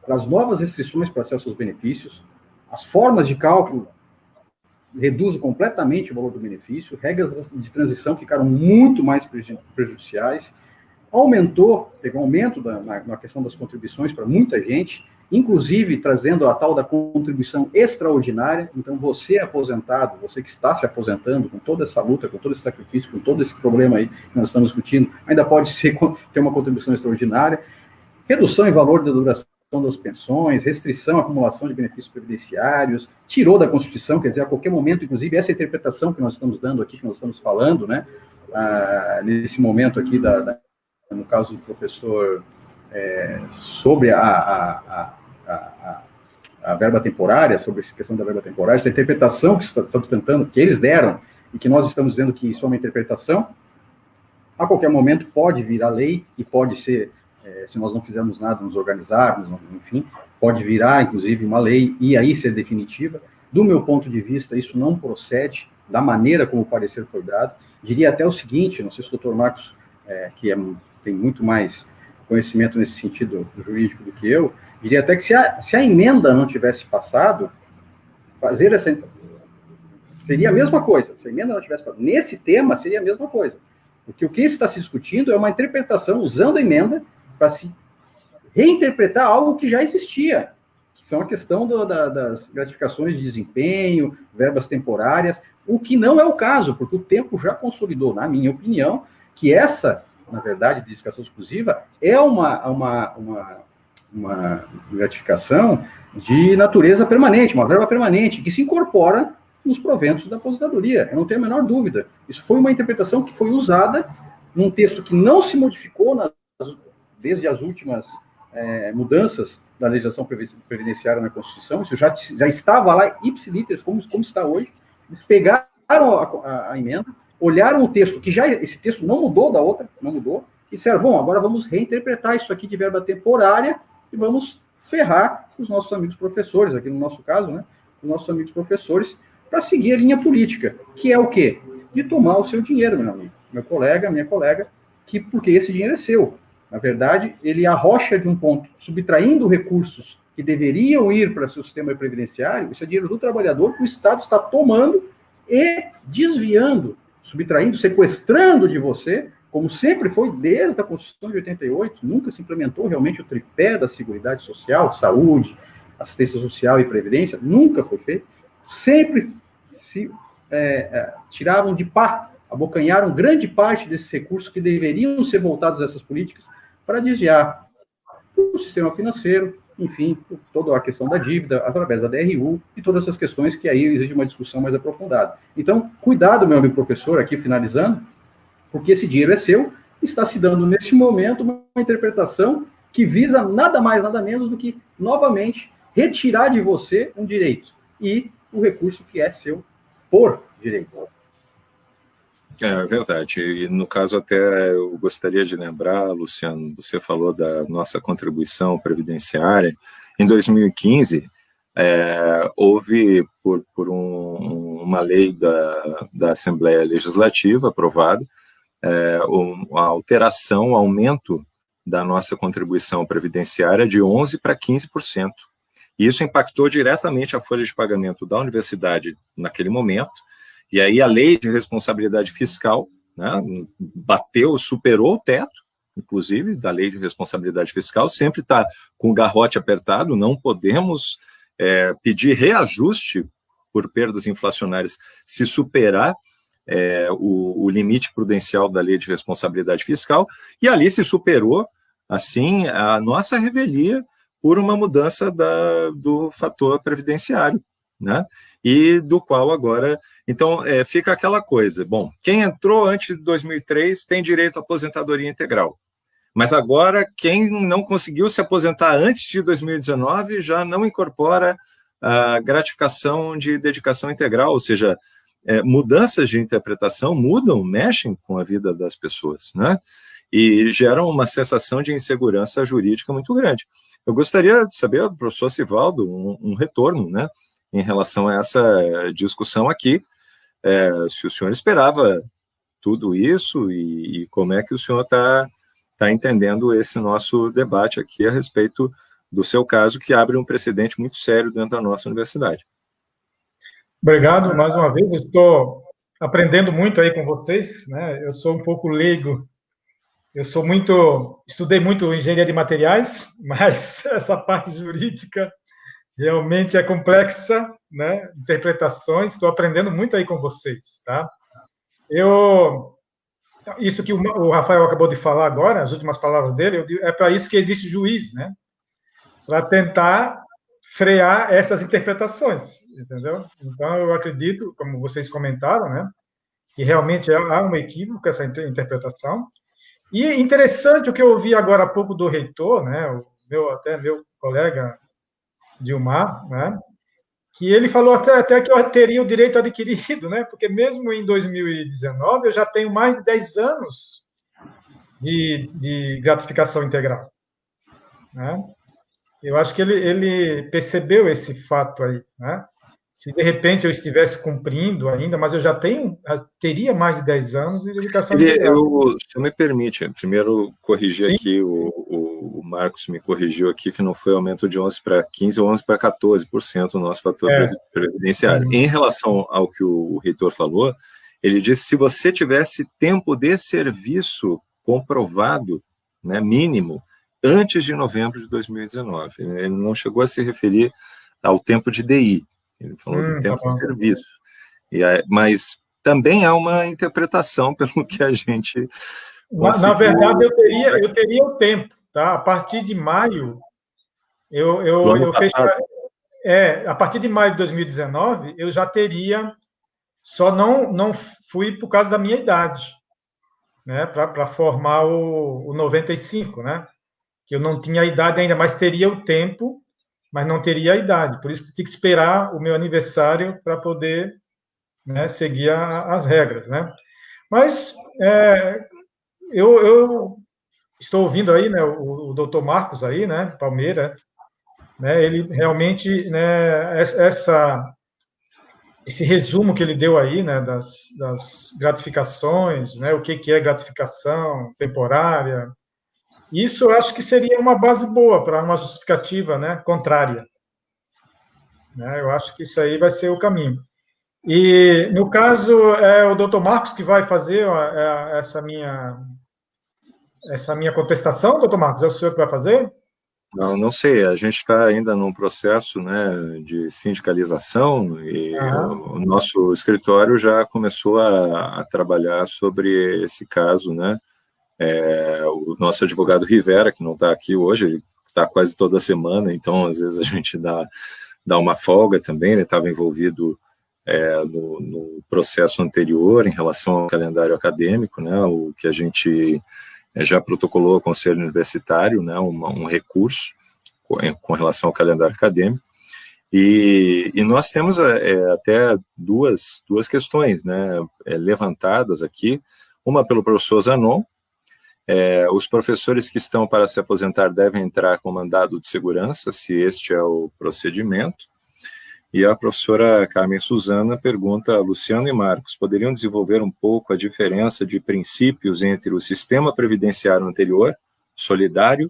traz novas restrições para acesso aos benefícios, as formas de cálculo reduzem completamente o valor do benefício, regras de transição ficaram muito mais prejudiciais, teve um aumento na questão das contribuições para muita gente, inclusive trazendo a tal da contribuição extraordinária. Então, você aposentado, você que está se aposentando, com toda essa luta, com todo esse sacrifício, com todo esse problema aí que nós estamos discutindo, ainda pode ter uma contribuição extraordinária, redução em valor da duração das pensões, restrição à acumulação de benefícios previdenciários, tirou da Constituição, quer dizer, a qualquer momento, inclusive essa interpretação que nós estamos dando aqui, que nós estamos falando, né, nesse momento aqui, no caso do professor, sobre a verba temporária, sobre essa questão da verba temporária, essa interpretação que estamos tentando, que eles deram, e que nós estamos dizendo que isso é uma interpretação, a qualquer momento pode virar lei, e pode ser, se nós não fizermos nada, nos organizarmos, enfim, pode virar, inclusive, uma lei, e aí ser definitiva. Do meu ponto de vista, isso não procede da maneira como o parecer foi dado. Diria até o seguinte, não sei se o doutor Marcos, que tem muito mais conhecimento nesse sentido jurídico do que eu, diria até que se a emenda não tivesse passado, fazer essa... seria a mesma coisa. Se a emenda não tivesse passado, nesse tema, seria a mesma coisa. Porque o que está se discutindo é uma interpretação usando a emenda para se reinterpretar algo que já existia, que são a questão das gratificações de desempenho, verbas temporárias, o que não é o caso, porque o tempo já consolidou, na minha opinião, que essa, na verdade, dedicação exclusiva é uma gratificação de natureza permanente, uma verba permanente, que se incorpora nos proventos da aposentadoria. Eu não tenho a menor dúvida. Isso foi uma interpretação que foi usada num texto que não se modificou desde as últimas mudanças da legislação previdenciária na Constituição. Isso já estava lá ipsiliteris, como está hoje. Eles pegaram a emenda, olharam o texto, que já esse texto não mudou da outra, não mudou, e disseram, bom, agora vamos reinterpretar isso aqui de verba temporária e vamos ferrar os nossos amigos professores, aqui no nosso caso, né, os nossos amigos professores, para seguir a linha política, que é o quê? De tomar o seu dinheiro, meu amigo, meu colega, minha colega, porque esse dinheiro é seu. Na verdade, ele arrocha de um ponto, subtraindo recursos que deveriam ir para o seu sistema previdenciário, isso é dinheiro do trabalhador que o Estado está tomando e desviando, subtraindo, sequestrando de você, como sempre foi desde a Constituição de 88, nunca se implementou realmente o tripé da Seguridade Social, saúde, assistência social e previdência, nunca foi feito, sempre se tiravam de pá, abocanharam grande parte desses recursos que deveriam ser voltados a essas políticas para desviar o sistema financeiro, enfim, toda a questão da dívida, através da DRU, e todas essas questões que aí exige uma discussão mais aprofundada. Então, cuidado, meu amigo professor, aqui finalizando, porque esse dinheiro é seu, está se dando, neste momento, uma interpretação que visa nada mais, nada menos do que, novamente, retirar de você um direito, e o recurso que é seu por direito. É verdade, e no caso até eu gostaria de lembrar, Luciano, você falou da nossa contribuição previdenciária. Em 2015, houve, por uma lei da Assembleia Legislativa aprovada, uma alteração, um aumento da nossa contribuição previdenciária de 11% para 15%. E isso impactou diretamente a folha de pagamento da universidade naquele momento. E aí a lei de responsabilidade fiscal, né, superou o teto, inclusive, da lei de responsabilidade fiscal, sempre está com o garrote apertado, não podemos pedir reajuste por perdas inflacionárias se superar o limite prudencial da lei de responsabilidade fiscal, e ali se superou, assim, a nossa revelia por uma mudança do fator previdenciário, né? E do qual agora, então, fica aquela coisa, bom, quem entrou antes de 2003 tem direito à aposentadoria integral, mas agora quem não conseguiu se aposentar antes de 2019 já não incorpora a gratificação de dedicação integral, ou seja, mudanças de interpretação mexem com a vida das pessoas, né? E geram uma sensação de insegurança jurídica muito grande. Eu gostaria de saber, do professor Sivaldo, um retorno, né, em relação a essa discussão aqui, se o senhor esperava tudo isso e como é que o senhor está entendendo esse nosso debate aqui a respeito do seu caso, que abre um precedente muito sério dentro da nossa universidade. Obrigado, mais uma vez, estou aprendendo muito aí com vocês, né? Eu sou um pouco leigo, estudei muito engenharia de materiais, mas essa parte jurídica realmente é complexa, né? Interpretações, estou aprendendo muito aí com vocês, tá? Isso que o Rafael acabou de falar agora, as últimas palavras dele, é para isso que existe juiz, né? Para tentar frear essas interpretações, entendeu? Então, eu acredito, como vocês comentaram, né, que realmente há um equívoco essa interpretação. E interessante o que eu ouvi agora há pouco do reitor, né, meu colega Dilmar, né, que ele falou até que eu teria o direito adquirido, né, porque mesmo em 2019 eu já tenho mais de 10 anos de gratificação integral, né? Eu acho que ele percebeu esse fato aí, né? Se de repente eu estivesse cumprindo ainda, mas eu teria mais de 10 anos de dedicação integral. Se me permite, primeiro corrigir Sim. Aqui, o Marcos me corrigiu aqui que não foi aumento de 11% para 15% ou 11% para 14% o nosso fator previdenciário. Em relação ao que o reitor falou, ele disse que se você tivesse tempo de serviço comprovado, né, mínimo, antes de novembro de 2019. Ele não chegou a se referir ao tempo de DI, ele falou do tempo de serviço. Mas também há uma interpretação pelo que a gente... Na verdade, eu teria o tempo, tá? A partir de maio, eu fecharia... a partir de maio de 2019, eu já teria, só não fui por causa da minha idade, né, para formar o 95, né, que eu não tinha a idade ainda, mas teria o tempo, mas não teria a idade, por isso que tinha que esperar o meu aniversário para poder, né, seguir as regras, né. Mas eu estou ouvindo aí, né, o doutor Marcos aí, né, Palmeira, né, ele realmente, né, esse resumo que ele deu aí, né, das gratificações, né, o que é gratificação temporária, isso eu acho que seria uma base boa para uma justificativa, né, contrária. Né, eu acho que isso aí vai ser o caminho. E, no caso, é o doutor Marcos que vai fazer essa minha contestação, doutor Marcos? É o senhor que vai fazer? Não sei, a gente está ainda num processo, né, de sindicalização e o nosso escritório já começou a trabalhar sobre esse caso, né. O nosso advogado Rivera, que não está aqui hoje, ele está quase toda semana, então às vezes a gente dá uma folga também, ele estava envolvido no processo anterior em relação ao calendário acadêmico, né, o que a gente já protocolou ao Conselho Universitário, né, um recurso com relação ao calendário acadêmico, e nós temos até duas questões, né, levantadas aqui, uma pelo professor Zanon. Os professores que estão para se aposentar devem entrar com mandado de segurança, se este é o procedimento. E a professora Carmen Suzana pergunta: Luciano e Marcos, poderiam desenvolver um pouco a diferença de princípios entre o sistema previdenciário anterior, solidário,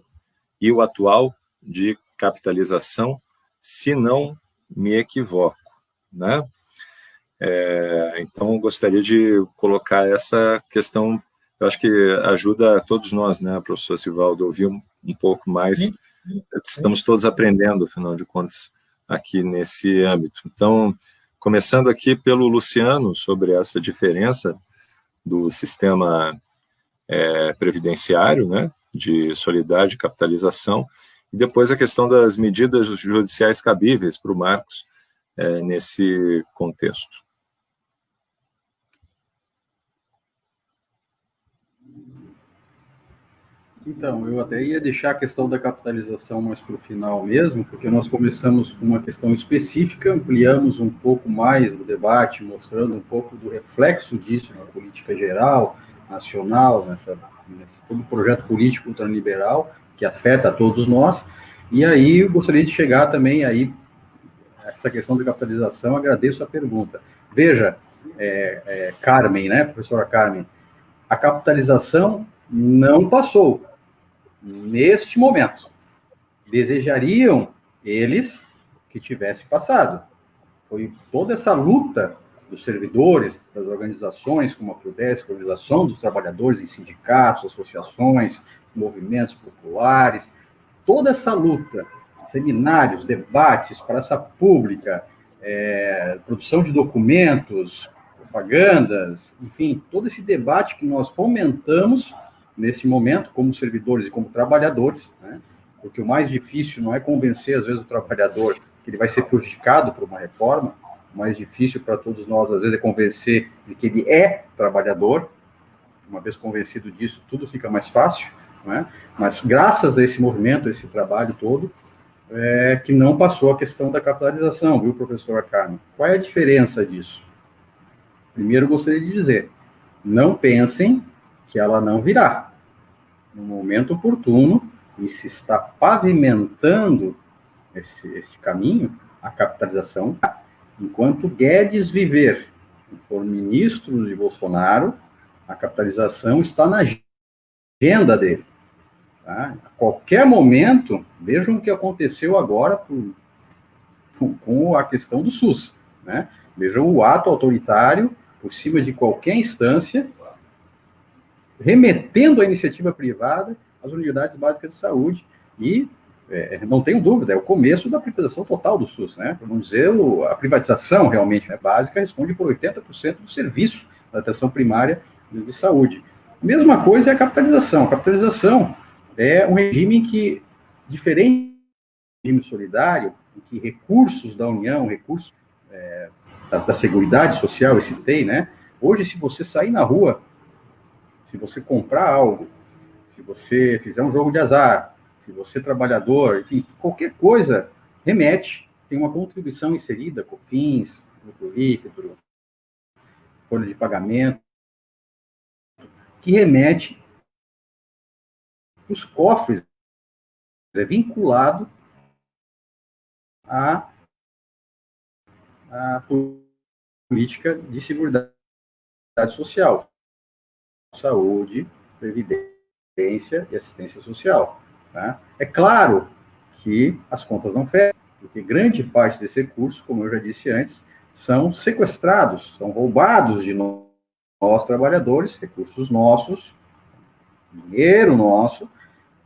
e o atual de capitalização, se não me equivoco, né? Então, gostaria de colocar essa questão, eu acho que ajuda a todos nós, né, professor Sivaldo, ouvir um pouco mais. Estamos todos aprendendo, afinal de contas, aqui nesse âmbito. Então, começando aqui pelo Luciano, sobre essa diferença do sistema previdenciário, né, de solidário, de capitalização, e depois a questão das medidas judiciais cabíveis para o Marcos nesse contexto. Então, eu até ia deixar a questão da capitalização mais para o final mesmo, porque nós começamos com uma questão específica, ampliamos um pouco mais o debate, mostrando um pouco do reflexo disso na política geral, nacional, nesse todo o projeto político ultraliberal, que afeta a todos nós, e aí eu gostaria de chegar também aí, essa questão da capitalização, agradeço a pergunta. Veja, Carmen, né, professora Carmen, a capitalização não passou neste momento. Desejariam eles que tivesse passado. Foi toda essa luta dos servidores, das organizações como a Prodesc, a Organização dos Trabalhadores em sindicatos, associações, movimentos populares, toda essa luta, seminários, debates, praça pública, produção de documentos, propagandas, enfim, todo esse debate que nós fomentamos nesse momento, como servidores e como trabalhadores, né? Porque o mais difícil não é convencer, às vezes, o trabalhador que ele vai ser prejudicado por uma reforma, o mais difícil para todos nós, às vezes, é convencer de que ele é trabalhador. Uma vez convencido disso, tudo fica mais fácil, né? Mas graças a esse movimento, a esse trabalho todo, que não passou a questão da capitalização, viu, professora Carmen? Qual é a diferença disso? Primeiro, gostaria de dizer, não pensem que ela não virá. No momento oportuno, e se está pavimentando esse caminho, a capitalização, enquanto Guedes viver e for ministro de Bolsonaro, a capitalização está na agenda dele. Tá? A qualquer momento, vejam o que aconteceu agora com a questão do SUS. Né? Vejam o ato autoritário, por cima de qualquer instância, remetendo a iniciativa privada às unidades básicas de saúde, e não tenho dúvida, é o começo da privatização total do SUS, né? Para não dizer a privatização realmente básica, responde por 80% do serviço da atenção primária de saúde. Mesma coisa é a capitalização. A capitalização é um regime que, diferente do regime solidário, em que recursos da União, recursos da Seguridade Social, eu citei, né? Hoje, se você sair na rua, se você comprar algo, se você fizer um jogo de azar, se você é trabalhador, enfim, qualquer coisa remete, tem uma contribuição inserida, COFINS, lucro líquido, folha de pagamento, que remete os cofres, é vinculado à política de seguridade social, saúde, previdência e assistência social. Tá? É claro que as contas não fecham, porque grande parte desses recursos, como eu já disse antes, são sequestrados, são roubados de nós trabalhadores, recursos nossos, dinheiro nosso,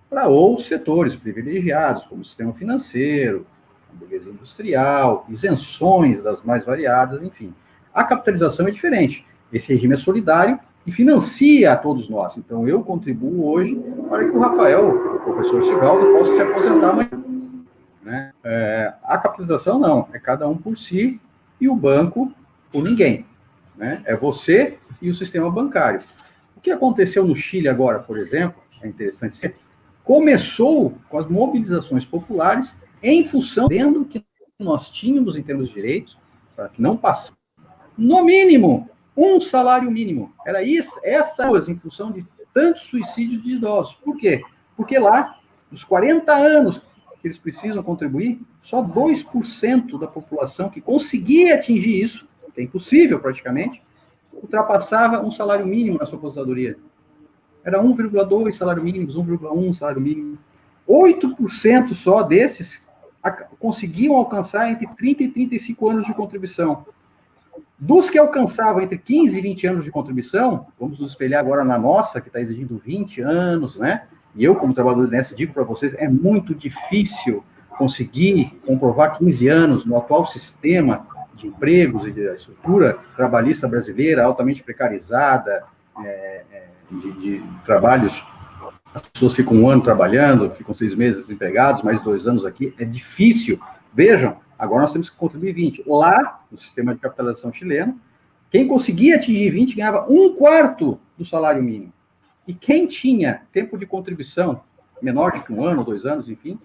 para outros setores privilegiados, como o sistema financeiro, a burguesia industrial, isenções das mais variadas, enfim. A capitalização é diferente. Esse regime é solidário e financia a todos nós. Então, eu contribuo hoje para que o Rafael, o professor Sigaldo, possa se aposentar amanhã. Né? A capitalização não, é cada um por si e o banco por ninguém. Né? É você e o sistema bancário. O que aconteceu no Chile agora, por exemplo, é interessante ser, começou com as mobilizações populares em função do que nós tínhamos em termos de direitos, para que não passasse, no mínimo, um salário mínimo. Era isso, essa coisa, em função de tantos suicídios de idosos. Por quê? Porque lá, dos 40 anos que eles precisam contribuir, só 2% da população que conseguia atingir isso, que é impossível praticamente, ultrapassava um salário mínimo na sua aposentadoria. Era 1,2 salário mínimo, 1,1 salário mínimo. 8% só desses conseguiam alcançar entre 30 e 35 anos de contribuição. Dos que alcançavam entre 15 e 20 anos de contribuição, vamos nos espelhar agora na nossa, que está exigindo 20 anos, né? E eu, como trabalhador do INSS, digo para vocês, é muito difícil conseguir comprovar 15 anos no atual sistema de empregos e de estrutura trabalhista brasileira, altamente precarizada, de trabalhos, as pessoas ficam um ano trabalhando, ficam 6 meses desempregados, mais 2 anos aqui, é difícil. Vejam, agora nós temos que contribuir 20. Lá, no sistema de capitalização chileno, quem conseguia atingir 20 ganhava 1/4 do salário mínimo. E quem tinha tempo de contribuição menor de 1 ano, 2 anos, enfim,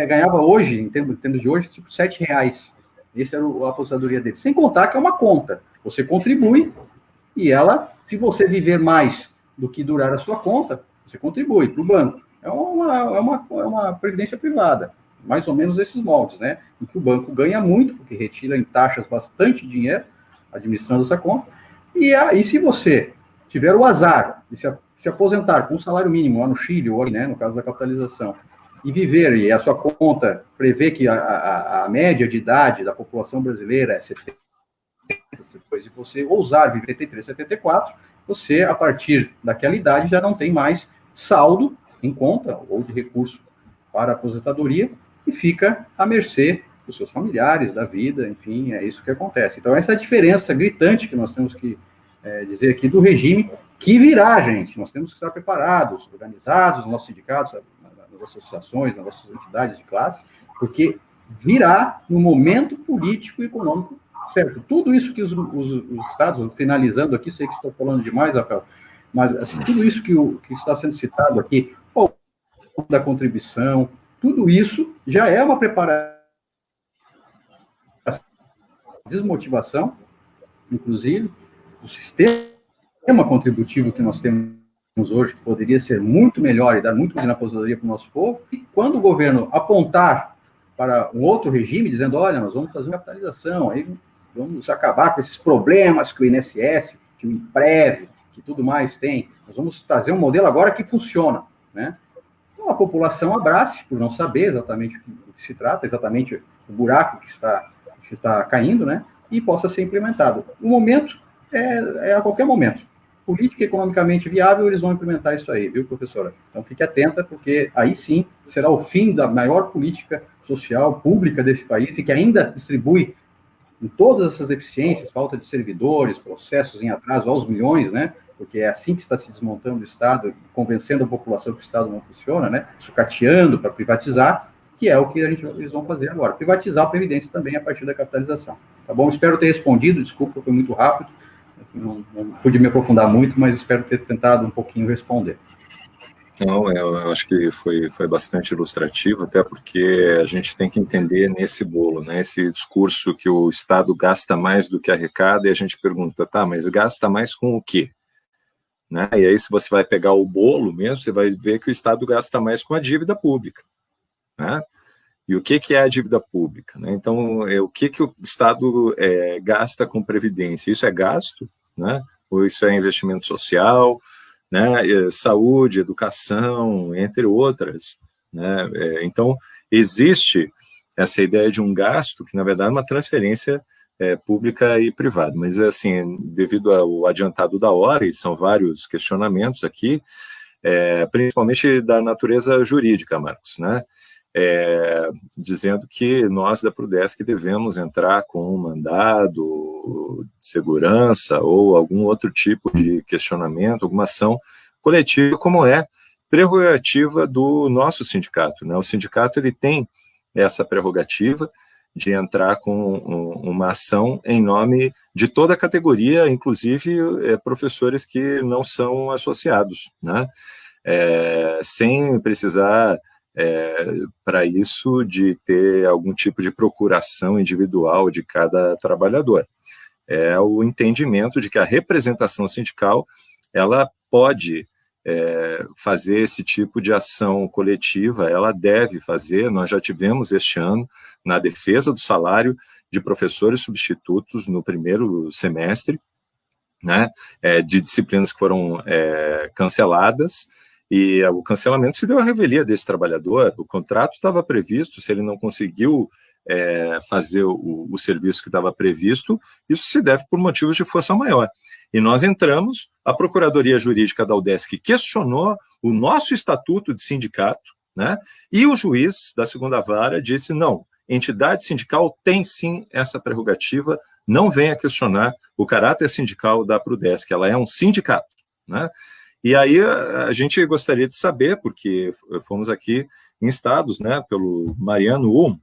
ganhava hoje, em termos de hoje, tipo R$7. Essa era a aposentadoria dele. Sem contar que é uma conta. Você contribui e ela, se você viver mais do que durar a sua conta, você contribui para o banco. É uma previdência privada, mais ou menos esses moldes, né? Em que o banco ganha muito, porque retira em taxas bastante dinheiro, administrando essa conta. E se você tiver o azar de se aposentar com um salário mínimo lá no Chile, ou né, no caso da capitalização, e viver, e a sua conta prevê que a média de idade da população brasileira é 70, depois de você ousar viver 73, 74, você, a partir daquela idade, já não tem mais saldo em conta ou de recurso para a aposentadoria e fica à mercê dos seus familiares, da vida, enfim, é isso que acontece. Então, essa é a diferença gritante que nós temos que dizer aqui do regime que virá, gente. Nós temos que estar preparados, organizados, nos nossos sindicatos, nas nossas associações, nas nossas entidades de classe, porque virá no momento político e econômico certo. Tudo isso que os estados, finalizando aqui, sei que estou falando demais, Rafael, mas assim, tudo isso que está sendo citado aqui, da contribuição, tudo isso já é uma preparação, desmotivação, inclusive, do sistema contributivo que nós temos hoje, que poderia ser muito melhor e dar muito mais na aposentadoria para o nosso povo, e quando o governo apontar para um outro regime, dizendo, olha, nós vamos fazer uma capitalização, aí vamos acabar com esses problemas que o INSS, que o IPREV, que tudo mais tem, nós vamos trazer um modelo agora que funciona, né? Então, a população abrace, por não saber exatamente o que se trata, exatamente o buraco que está caindo, né? E possa ser implementado. O momento é a qualquer momento. Política economicamente viável, eles vão implementar isso aí, viu, professora? Então, fique atenta, porque aí sim será o fim da maior política social pública desse país e que ainda distribui em todas essas deficiências, falta de servidores, processos em atraso aos milhões, né? Porque é assim que está se desmontando o Estado, convencendo a população que o Estado não funciona, né? Sucateando para privatizar, que é o que eles vão fazer agora, privatizar a Previdência também a partir da capitalização. Tá bom? Espero ter respondido, desculpa, foi muito rápido, não pude me aprofundar muito, mas espero ter tentado um pouquinho responder. Não, eu acho que foi bastante ilustrativo, até porque a gente tem que entender nesse bolo, né, esse discurso que o Estado gasta mais do que arrecada, e a gente pergunta, tá, mas gasta mais com o quê? Né? E aí, se você vai pegar o bolo mesmo, você vai ver que o Estado gasta mais com a dívida pública. Né? E o que é a dívida pública? Né? Então, o que o Estado gasta com previdência? Isso é gasto? Né? Ou isso é investimento social? Né? Saúde, educação, entre outras. Né? Então, existe essa ideia de um gasto que, na verdade, é uma transferência pública e privada. Mas, assim, devido ao adiantado da hora, e são vários questionamentos aqui, principalmente da natureza jurídica, Marcos, né? Dizendo que nós da Prudesc devemos entrar com um mandado de segurança ou algum outro tipo de questionamento, alguma ação coletiva, como é prerrogativa do nosso sindicato, né? O sindicato ele tem essa prerrogativa de entrar com uma ação em nome de toda a categoria, inclusive professores que não são associados, né? Sem precisar, para isso, de ter algum tipo de procuração individual de cada trabalhador. É o entendimento de que a representação sindical, ela pode fazer esse tipo de ação coletiva, ela deve fazer. Nós já tivemos este ano, na defesa do salário de professores substitutos no primeiro semestre, né, de disciplinas que foram canceladas, e o cancelamento se deu à revelia desse trabalhador. O contrato estava previsto, se ele não conseguiu fazer o serviço que estava previsto, isso se deve por motivos de força maior. E nós entramos, a Procuradoria Jurídica da UDESC questionou o nosso estatuto de sindicato, né, e o juiz da segunda vara disse, não, entidade sindical tem sim essa prerrogativa, não venha questionar o caráter sindical da Prudesc, ela é um sindicato, né? E aí a gente gostaria de saber, porque fomos aqui instados, né, pelo Mariano Ulm,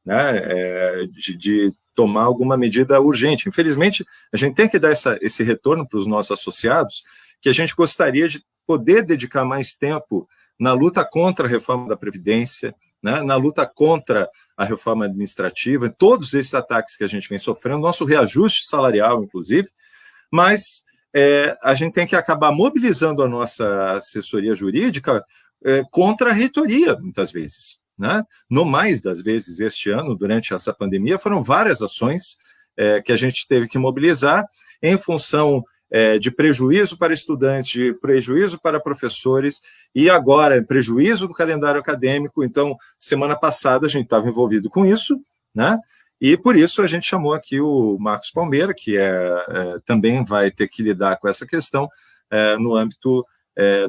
né, de tomar alguma medida urgente. Infelizmente, a gente tem que dar esse retorno para os nossos associados, que a gente gostaria de poder dedicar mais tempo na luta contra a reforma da Previdência, né, na luta contra a reforma administrativa, todos esses ataques que a gente vem sofrendo, nosso reajuste salarial, inclusive, mas a gente tem que acabar mobilizando a nossa assessoria jurídica contra a reitoria, muitas vezes. Né? No mais das vezes este ano, durante essa pandemia, foram várias ações que a gente teve que mobilizar em função de prejuízo para estudantes, de prejuízo para professores, e agora prejuízo do calendário acadêmico. Então, semana passada a gente estava envolvido com isso, né? E por isso a gente chamou aqui o Marcos Palmeira, que também vai ter que lidar com essa questão no âmbito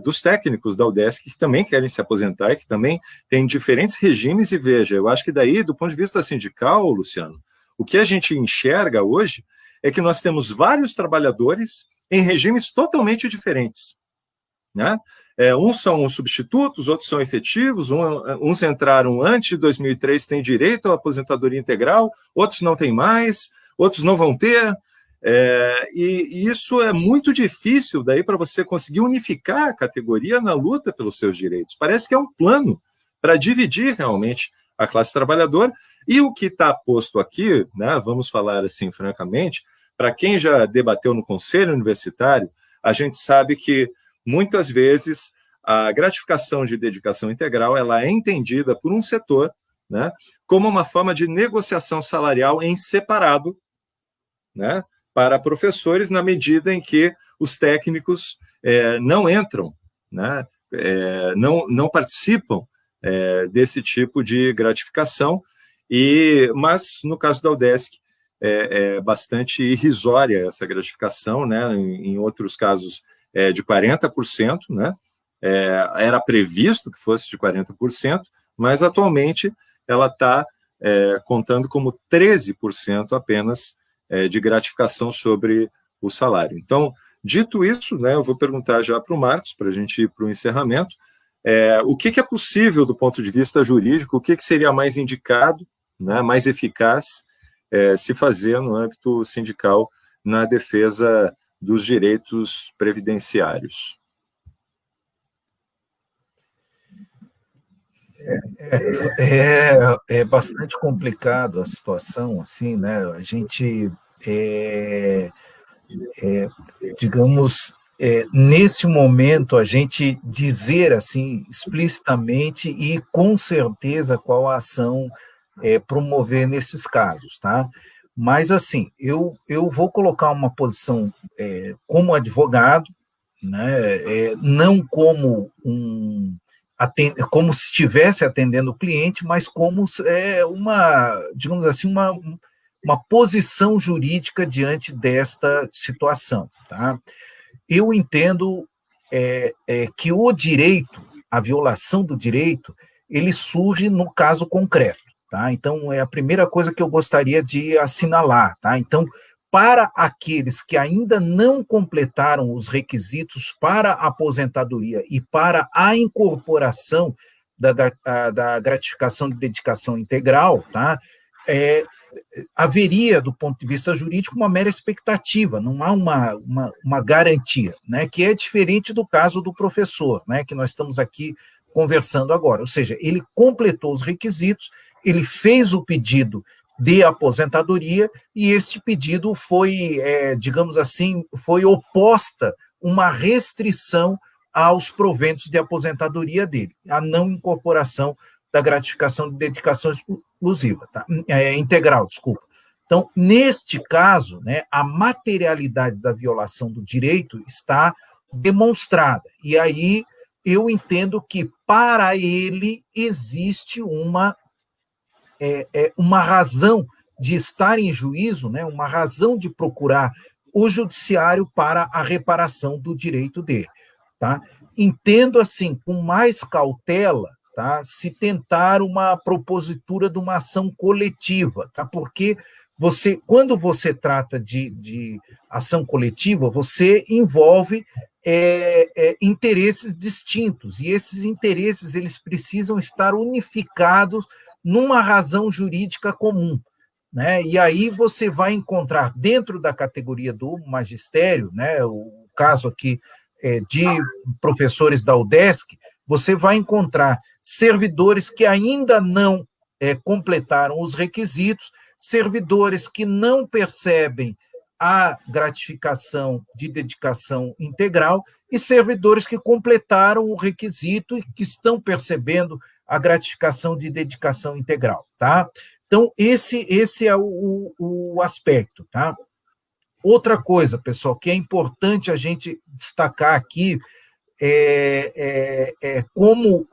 dos técnicos da UDESC, que também querem se aposentar e que também têm diferentes regimes. E veja, eu acho que daí, do ponto de vista sindical, Luciano, o que a gente enxerga hoje é que nós temos vários trabalhadores em regimes totalmente diferentes, né? Uns são substitutos, outros são efetivos, uns entraram antes de 2003, têm direito à aposentadoria integral, outros não têm mais, outros não vão ter, e isso é muito difícil daí para você conseguir unificar a categoria na luta pelos seus direitos. Parece que é um plano para dividir realmente a classe trabalhadora, e o que está posto aqui, né, vamos falar assim francamente, para quem já debateu no Conselho Universitário, a gente sabe que muitas vezes a gratificação de dedicação integral ela é entendida por um setor, né, como uma forma de negociação salarial em separado, né, para professores, na medida em que os técnicos não entram, né, não participam desse tipo de gratificação, mas no caso da UDESC é bastante irrisória essa gratificação, né, em outros casos de 40%, né? Era previsto que fosse de 40%, mas atualmente ela está contando como 13% apenas de gratificação sobre o salário. Então, dito isso, né, eu vou perguntar já para o Marcos, para a gente ir para o encerramento, O que é possível do ponto de vista jurídico, o que seria mais indicado, né, mais eficaz se fazer no âmbito sindical na defesa dos direitos previdenciários? É bastante complicado a situação, assim, né? A gente, digamos, nesse momento, a gente dizer, assim, explicitamente e com certeza qual a ação promover nesses casos, tá? Mas, assim, eu vou colocar uma posição como advogado, né? Não como como se estivesse atendendo o cliente, mas como digamos assim, uma posição jurídica diante desta situação, tá? Eu entendo que o direito, a violação do direito, ele surge no caso concreto, tá? Então, é a primeira coisa que eu gostaria de assinalar, tá? Então, para aqueles que ainda não completaram os requisitos para a aposentadoria e para a incorporação da gratificação de dedicação integral, tá? Haveria, do ponto de vista jurídico, uma mera expectativa, não há uma garantia, né? Que é diferente do caso do professor, né? Que nós estamos aqui conversando agora. Ou seja, ele completou os requisitos, ele fez o pedido de aposentadoria, e este pedido foi, digamos assim, foi oposta uma restrição aos proventos de aposentadoria dele, a não incorporação da gratificação de dedicação exclusiva, tá? Integral, desculpa. Então, neste caso, né, a materialidade da violação do direito está demonstrada, e aí eu entendo que para ele existe uma razão de estar em juízo, né, uma razão de procurar o judiciário para a reparação do direito dele, tá? Entendo, assim, com mais cautela, tá, se tentar uma propositura de uma ação coletiva, tá? Porque quando você trata de ação coletiva, você envolve interesses distintos, e esses interesses eles precisam estar unificados numa razão jurídica comum, né? E aí você vai encontrar dentro da categoria do magistério, né, o caso aqui de professores da UDESC, você vai encontrar servidores que ainda não completaram os requisitos, servidores que não percebem a gratificação de dedicação integral e servidores que completaram o requisito e que estão percebendo a gratificação de dedicação integral, tá? Então, esse é o aspecto, tá? Outra coisa, pessoal, que é importante a gente destacar aqui, como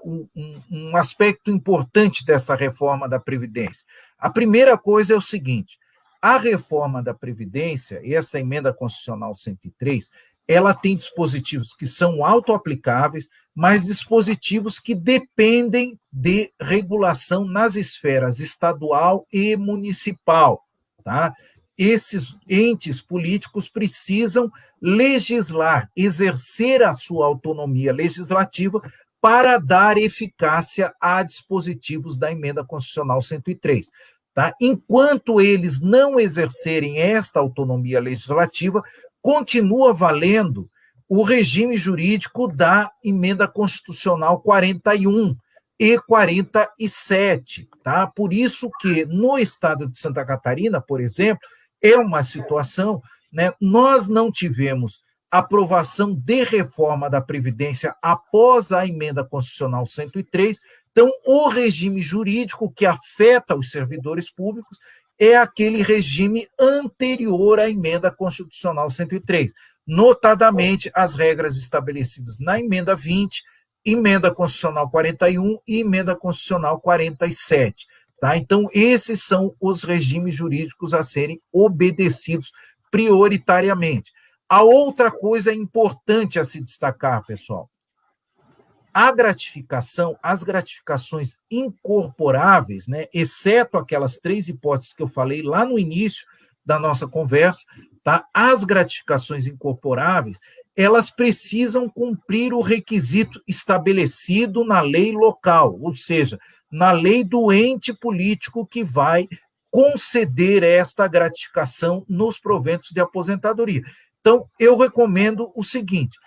um aspecto importante dessa reforma da Previdência. A primeira coisa é o seguinte: a reforma da Previdência, e essa emenda constitucional 103, ela tem dispositivos que são autoaplicáveis, mas dispositivos que dependem de regulação nas esferas estadual e municipal, tá? Esses entes políticos precisam legislar, exercer a sua autonomia legislativa para dar eficácia a dispositivos da emenda constitucional 103. Tá? Enquanto eles não exercerem esta autonomia legislativa, continua valendo o regime jurídico da emenda constitucional 41 e 47. Tá? Por isso que no estado de Santa Catarina, por exemplo, é uma situação, né, nós não tivemos aprovação de reforma da Previdência após a emenda constitucional 103, então o regime jurídico que afeta os servidores públicos é aquele regime anterior à emenda constitucional 103, notadamente as regras estabelecidas na emenda 20, emenda constitucional 41 e emenda constitucional 47. Tá? Então, esses são os regimes jurídicos a serem obedecidos prioritariamente. A outra coisa importante a se destacar, pessoal, a gratificação, as gratificações incorporáveis, né, exceto aquelas 3 hipóteses que eu falei lá no início da nossa conversa, tá? As gratificações incorporáveis, elas precisam cumprir o requisito estabelecido na lei local, ou seja, na lei do ente político que vai conceder esta gratificação nos proventos de aposentadoria. Então, eu recomendo o seguinte,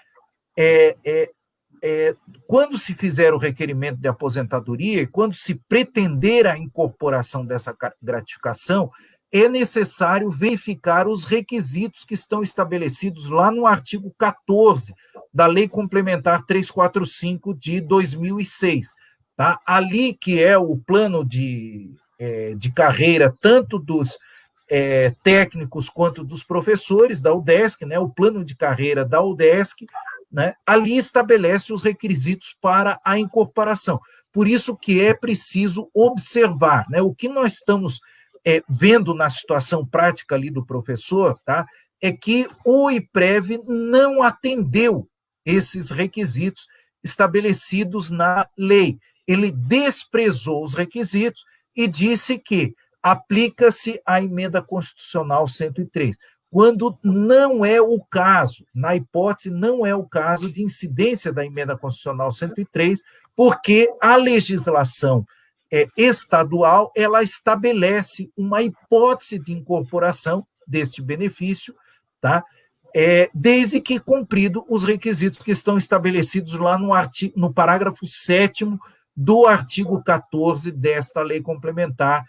quando se fizer o requerimento de aposentadoria e quando se pretender a incorporação dessa gratificação, é necessário verificar os requisitos que estão estabelecidos lá no artigo 14 da Lei Complementar 345 de 2006. Tá? Ali que é o plano de carreira, tanto dos técnicos quanto dos professores da UDESC, né? O plano de carreira da UDESC, né? Ali estabelece os requisitos para a incorporação. Por isso que é preciso observar, né? O que nós estamos vendo na situação prática ali do professor, tá? É que o IPREV não atendeu esses requisitos estabelecidos na lei. Ele desprezou os requisitos e disse que aplica-se a emenda constitucional 103, quando não é o caso, na hipótese, não é o caso de incidência da emenda constitucional 103, porque a legislação estadual, ela estabelece uma hipótese de incorporação deste benefício, tá? Desde que cumprido os requisitos que estão estabelecidos lá no parágrafo 7º do artigo 14 desta Lei Complementar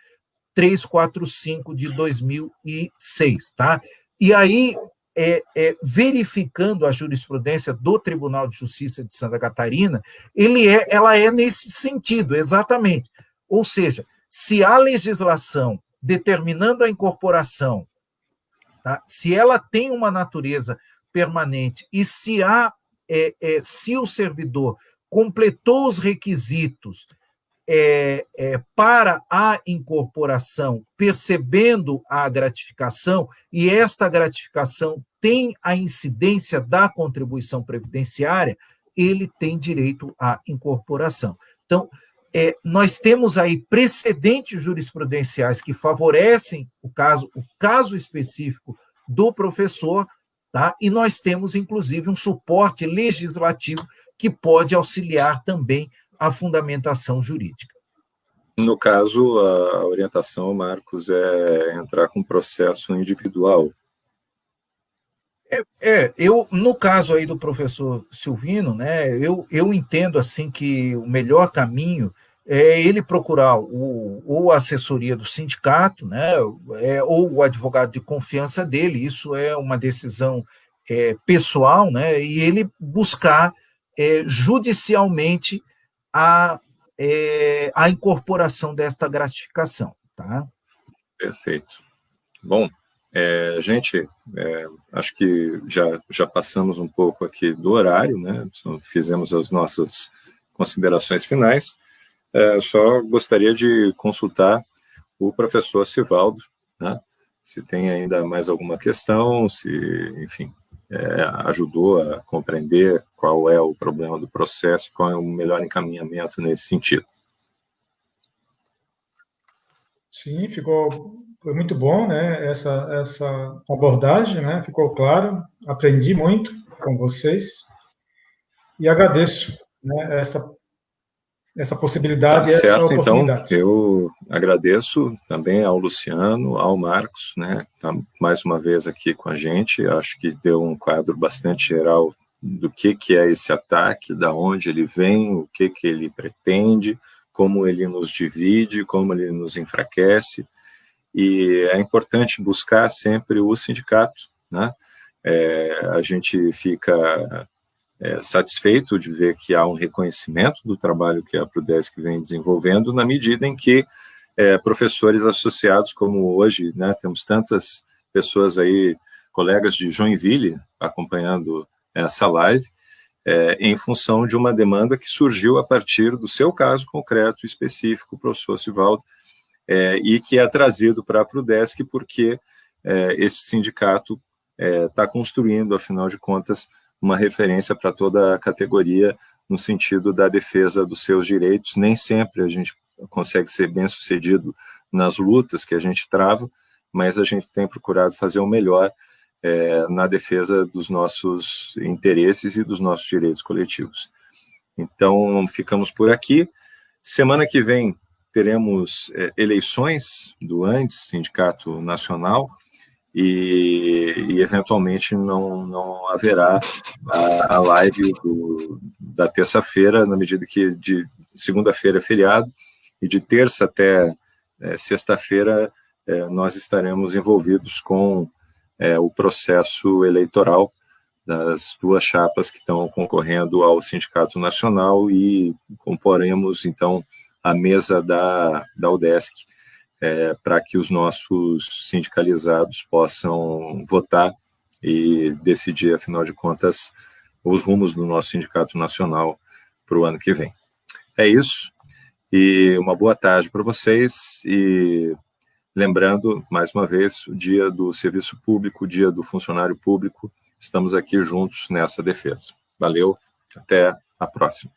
345 de 2006, tá? E aí, verificando a jurisprudência do Tribunal de Justiça de Santa Catarina, ela é nesse sentido, exatamente. Ou seja, se a legislação determinando a incorporação, tá, se ela tem uma natureza permanente e se o servidor completou os requisitos para a incorporação, percebendo a gratificação, e esta gratificação tem a incidência da contribuição previdenciária, ele tem direito à incorporação. Então, nós temos aí precedentes jurisprudenciais que favorecem o caso específico do professor, tá? E nós temos, inclusive, um suporte legislativo que pode auxiliar também a fundamentação jurídica. No caso, a orientação, Marcos, é entrar com processo individual. No caso aí do professor Silvino, né, eu entendo assim que o melhor caminho é ele procurar ou a assessoria do sindicato, né, ou o advogado de confiança dele, isso é uma decisão pessoal, né, e ele buscar judicialmente a incorporação desta gratificação. Tá? Perfeito. Bom, gente, acho que já passamos um pouco aqui do horário, né? Fizemos as nossas considerações finais. Só gostaria de consultar o professor Sivaldo, né? Se tem ainda mais alguma questão, se, enfim, ajudou a compreender qual é o problema do processo, qual é o melhor encaminhamento nesse sentido. Sim, foi muito bom, né, essa abordagem, né, ficou claro, aprendi muito com vocês e agradeço, né, essa possibilidade, certo, essa oportunidade. Então, eu agradeço também ao Luciano, ao Marcos, né, tá mais uma vez aqui com a gente, acho que deu um quadro bastante geral do que é esse ataque, da onde ele vem, o que ele pretende, como ele nos divide, como ele nos enfraquece, e é importante buscar sempre o sindicato, né? A gente fica satisfeito de ver que há um reconhecimento do trabalho que a Prudesc vem desenvolvendo, na medida em que professores associados, como hoje, né, temos tantas pessoas aí, colegas de Joinville, acompanhando essa live, em função de uma demanda que surgiu a partir do seu caso concreto, específico, professor Sivaldo, e que é trazido para a Prudesc porque esse sindicato está construindo, afinal de contas, uma referência para toda a categoria no sentido da defesa dos seus direitos. Nem sempre a gente consegue ser bem-sucedido nas lutas que a gente trava, mas a gente tem procurado fazer o melhor na defesa dos nossos interesses e dos nossos direitos coletivos. Então, ficamos por aqui. Semana que vem teremos eleições do ANDES, Sindicato Nacional, e eventualmente não haverá a live da terça-feira, na medida que de segunda-feira é feriado, e de terça até sexta-feira nós estaremos envolvidos com o processo eleitoral das duas chapas que estão concorrendo ao Sindicato Nacional, e comporemos, então, a mesa da UDESC, para que os nossos sindicalizados possam votar e decidir, afinal de contas, os rumos do nosso Sindicato Nacional para o ano que vem. É isso, e uma boa tarde para vocês, e lembrando, mais uma vez, o dia do serviço público, o dia do funcionário público, estamos aqui juntos nessa defesa. Valeu, até a próxima.